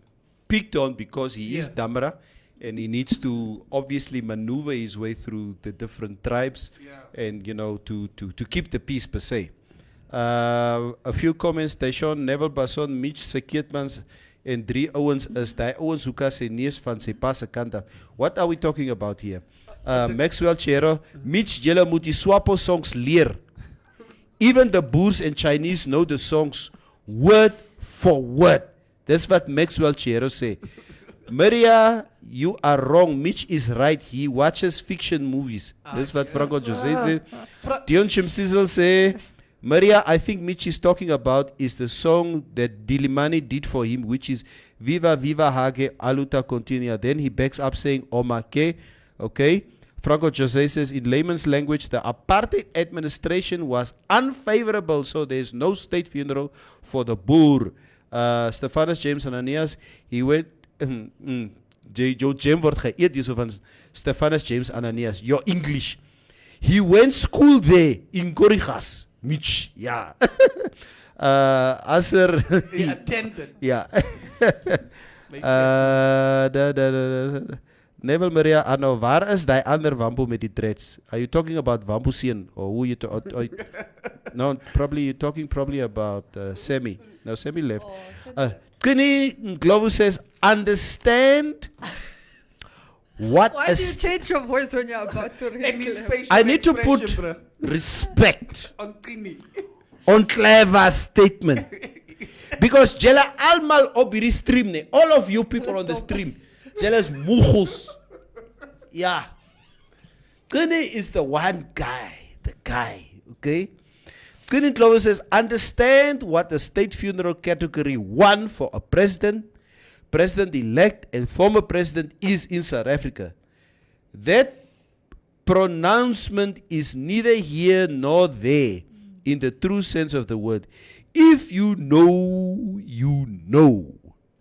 picked on because he is Yeah. Damara, and he needs to obviously maneuver his way through the different tribes, Yeah. and to keep the peace per se. A few comments. Station Neville Basson, Mitch Seketmans en 3 ouens is die ouens hoe kan sy neus van sy pa se kant af. What are we talking about here? Maxwell Chero, Mitch, julle moet die Swapo songs leer. Even the Boers and Chinese know the songs word For what? That's what Maxwell Chero say. Maria, you are wrong. Mitch is right. He watches fiction movies. That's what Franco Jose said. Dion Chimsizzle say, Maria, I think Mitch is talking about is the song that Dilimani did for him, which is Viva Viva Hage Aluta Continua. Then he backs up saying Omake. Okay. Franco Jose says, in layman's language, the apartheid administration was unfavorable, so there's no state funeral for the Boer. Stephanus James Ananias, he went. Joe James wordt geëet hier so van Stephanus James Ananias. Your English. He went school there in Gorigas. Mitch, yeah. Asser. He attended. Ja. Nebel Maria Anno, waar is die ander Wampo met die dreads? Are you talking about Wampo Sien? Or who you no, probably you're talking about Semi. No, Semi left. Kini Glovo says, understand what Why do you change your voice when you're about to read? And his facial I need to put expression, bruh. respect On Tini. on clever statement. Because Jella almal op hierdie stream ne. All of you people on the stream. Jella's muchus. Yeah. Kini is the one guy. The guy. Okay? Kini Glover says, understand what the state funeral category 1 for a president, president-elect, and former president is in South Africa. That pronouncement is neither here nor there in the true sense of the word. If you know, you know.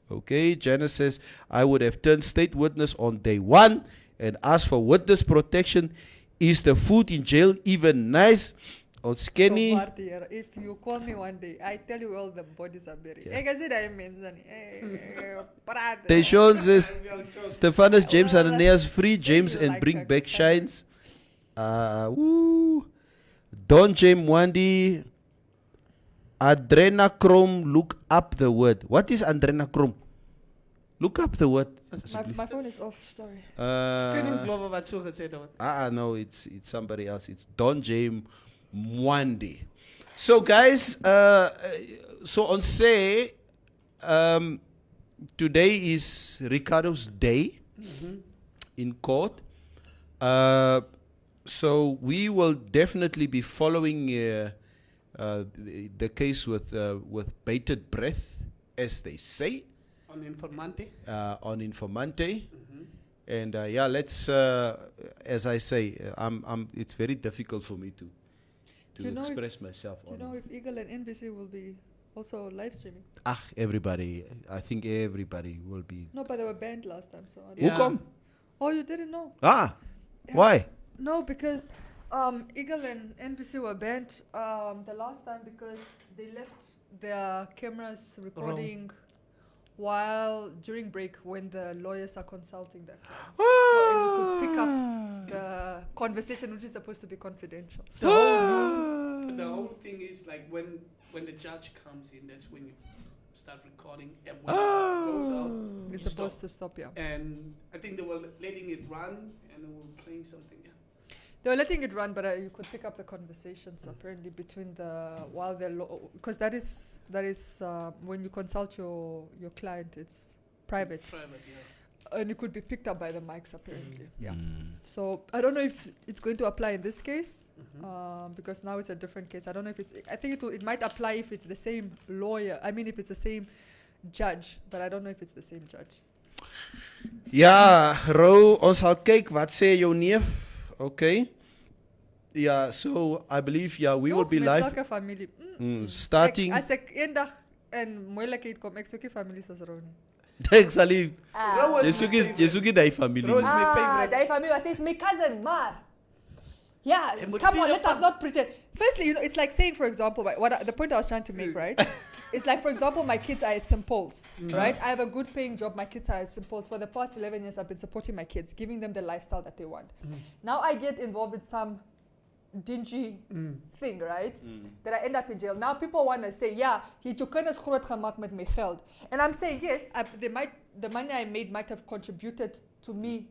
Okay, Janice says, I would have turned state witness on day 1 and asked for witness protection. Is the food in jail even nice? Or skinny? So, Marty, if you call me one day, I tell you all the bodies are buried. Yeah. Ek as dit hy mens dan. Praat. Teshon says, Stephanus James Ananias, free James you and like bring her back comment. shines. Woo. Don James Wandi, adrenochrome, look up the word. What is adrenochrome? Look up the word. My phone is off, sorry. Couldn't Glover wat so gesê het. No, it's somebody else. It's Don James Mwandi. So guys, so on say, today is Ricardo's day in court. So we will definitely be following the case with bated breath, as they say. On Informante. On Informante. And yeah, let's, as I say, it's very difficult for me to Do you know express myself Do you on. know if Eagle and NBC will be also live streaming? Everybody, I think everybody will be. No, but they were banned last time, so I don't Who Yeah. come? Oh, you didn't know? Ah, Yeah. why? No, because Eagle and NBC were banned the last time because they left their cameras recording while during break when the lawyers are consulting their clients. So and you could pick up the conversation, which is supposed to be confidential. The whole thing is like when the judge comes in, that's when you start recording, and when it goes out, It's you supposed stop. to stop, yeah. And I think they were letting it run, and they were playing something. Yeah. They were letting it run, but you could pick up the conversations apparently between while they're because that is when you consult your client, it's private, Private, yeah. and it could be picked up by the mics apparently. Yeah. So I don't know if it's going to apply in this case because now it's a different case. I don't know if I think it might apply if it's the same lawyer. I mean, if it's the same judge, but I don't know if it's the same judge. Ja, Ro, ons sal kyk wat sê jou neef. Okay. Yeah, so I believe we will be live Familie. starting. As ek eendag in moeilikheid kom, ek soek nie familie soos Ronnie. Ek sal nie. Ro was Jy my soek favorite. die familie. Ro is my favorite. Die familie was steeds my cousin, maar. Yeah, Hij moet come on, vier let us van- not pretend. Firstly, it's like saying, for example, the point I was trying to make, right? It's like, for example, my kids are at St. Paul's, right? I have a good paying job. My kids are at St. Paul's. For the past 11 years, I've been supporting my kids, giving them the lifestyle that they want. Now I get involved with some dingy thing, right? That I end up in jail. Now people want to say, yeah, jy het jou kinders groot gemaak met my geld. And I'm saying, yes, the money I made might have contributed to me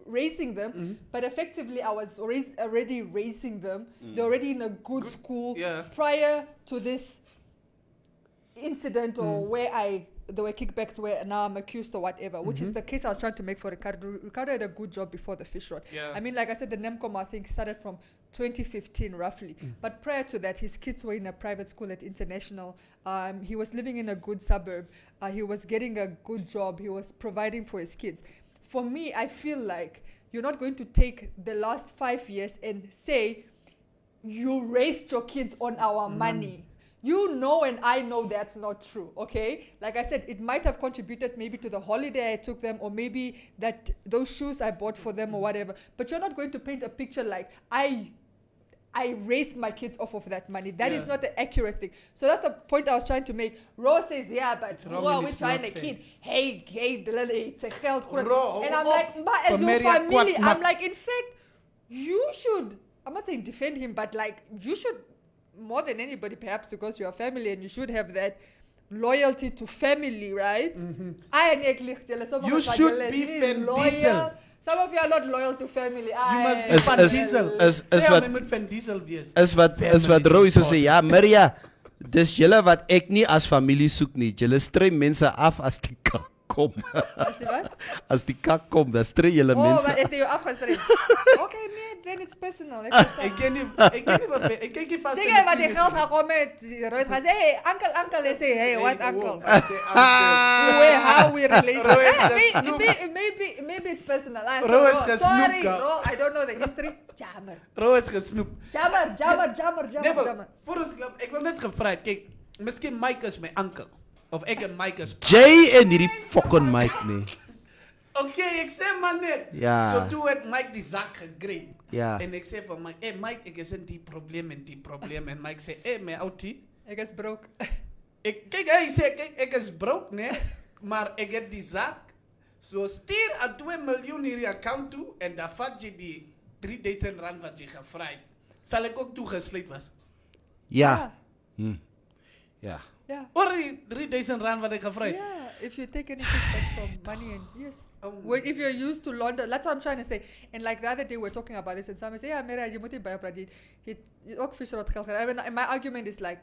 raising them, but effectively I was already raising them. They're already in a good school yeah. prior to this incident or where there were kickbacks where now I'm accused or whatever, which is the case I was trying to make for Ricardo. Ricardo had a good job before the fish rod. Yeah. I mean, like I said, the NEMCOM, I think, started from 2015 roughly. But prior to that, his kids were in a private school at International. He was living in a good suburb. He was getting a good job. He was providing for his kids. For me, I feel like you're not going to take the last 5 years and say, you raised your kids on our money. You know and I know that's not true, okay? Like I said, it might have contributed maybe to the holiday I took them, or maybe that those shoes I bought for them or whatever. But you're not going to paint a picture like, I raised my kids off of that money. That is not the accurate thing. So that's the point I was trying to make. Ro says, yeah, but we're trying to kid. Hey, it's a geld. And I'm like, as your family, I'm like, in fact, you should, I'm not saying defend him, but like, you should, more than anybody, perhaps because you're a family and you should have that loyalty to family, right? You should be Van Diesel. Some of you are not loyal to family. You must be Van Diesel. Sê aan my moet Van Diesel wees. Is wat Roy so sê, ja, Maria, dis julle wat ek nie as familie soek nie. Julle strei mense af as die kak kom. As die kak kom, dan strei julle mense. Oh, maar het jy jou afgestreed? Okay, nee, then it's personal. Ek ken nie vas. Sê jy wat die geld gekom het, Roy het gesê, hey, uncle, hy sê, hey, what uncle? How we relate. Maybe it's personal. Ro is gesnoep. Sorry, Ro, I don't know the history. Jammer. Ro is gesnoep. Jammer. Voor ons klap, ek wil net gevra het, kyk, miskien Mike is my uncle. Of ek en Mike is Jay en hierdie fucking Mike nie. Okay, ek sê maar net. Ja. So toe het Mike die zak gegreep. Ja. En ek sê vir Mike, hey Mike, ek is in die probleem. En Mike sê, hey my outie, Ek is broke. Hy sê, ek is broke, né? Maar ek het die zak. So stuur aan 2 miljoen hierdie account toe en dan vat jy die 3000 rand wat jy gevra het. Sal ek ook toegesluit was? Ja. Ja. Yeah. Oor die 3000 rand wat ek gevra het. Yeah, if you take any kickback from money and yes. If you're used to London, that's what I'm trying to say. And like the other day we're talking about this and someone say, yeah, Mera, jy moet nie bypraat nie. Jy ook visrot geld gehad. I mean, my argument is like,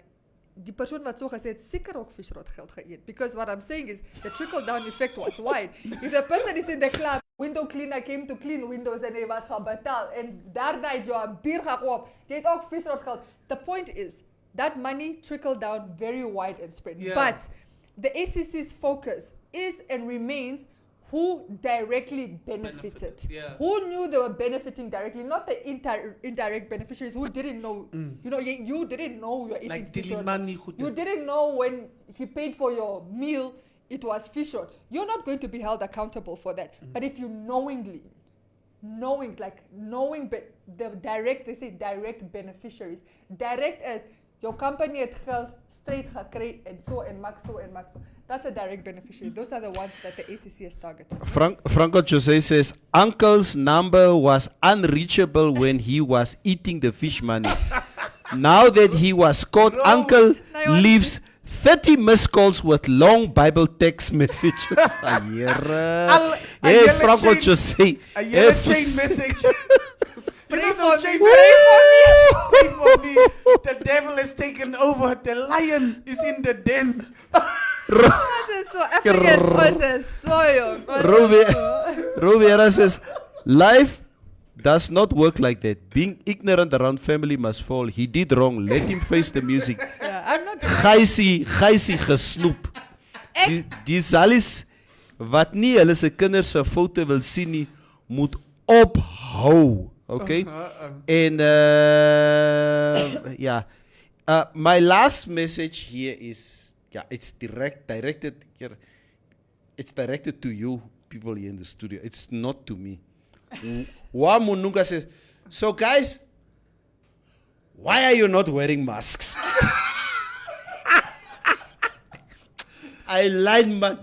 die persoon wat so gesê het, seker ook visrot geld geëet. Because what I'm saying is, the trickle down effect was wide. If the person is in the club, window cleaner came to clean windows and hy was gaan betaal. En daarna het jy 'n bier gekoop. Jy het ook visrot geld. The point is, that money trickled down very wide and spread. Yeah. But the ACC's focus is and remains who directly benefited. Yeah. Who knew they were benefiting directly, not the indirect beneficiaries who didn't know. You know, you didn't know you're eating Like fish rod. Dilimani goed. You didn't know when he paid for your meal, it was fish rod. You're not going to be held accountable for that. But if you knowing, but the direct, they say direct beneficiaries. Direct as your company het geld straight gekry en so en maak so. That's a direct beneficiary. Those are the ones that the ACC has targeted. Franco Jose says, Uncle's number was unreachable when he was eating the fish money. Now that he was caught, Uncle leaves 30 missed calls with long Bible text messages. Hey, Franco Jose. A yellow chain message. Pray for me. Pray for me. The devil is taken over. The lion is in the den. That is so African. Rovera says, life does not work like that. Being ignorant around family must fall. He did wrong. Let him face the music. Yeah, I'm not. Gijsie gesnoep. Die Salis wat nie hulle se kinders se foto wil sien nie, moet ophou. Okay? And yeah. My last message here is, it's directed to you people here in the studio. It's not to me. Wamununga says, so guys, why are you not wearing masks? I lied, man.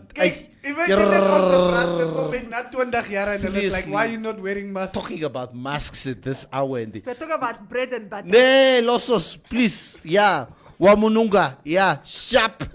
Imagine that ons gepraat het na 20 jaar en hulle is like, why are you not wearing masks? Talking about masks at this hour. And We're talking about bread and butter. nee, losos, please. Yeah. Wamununga. Yeah. Sharp.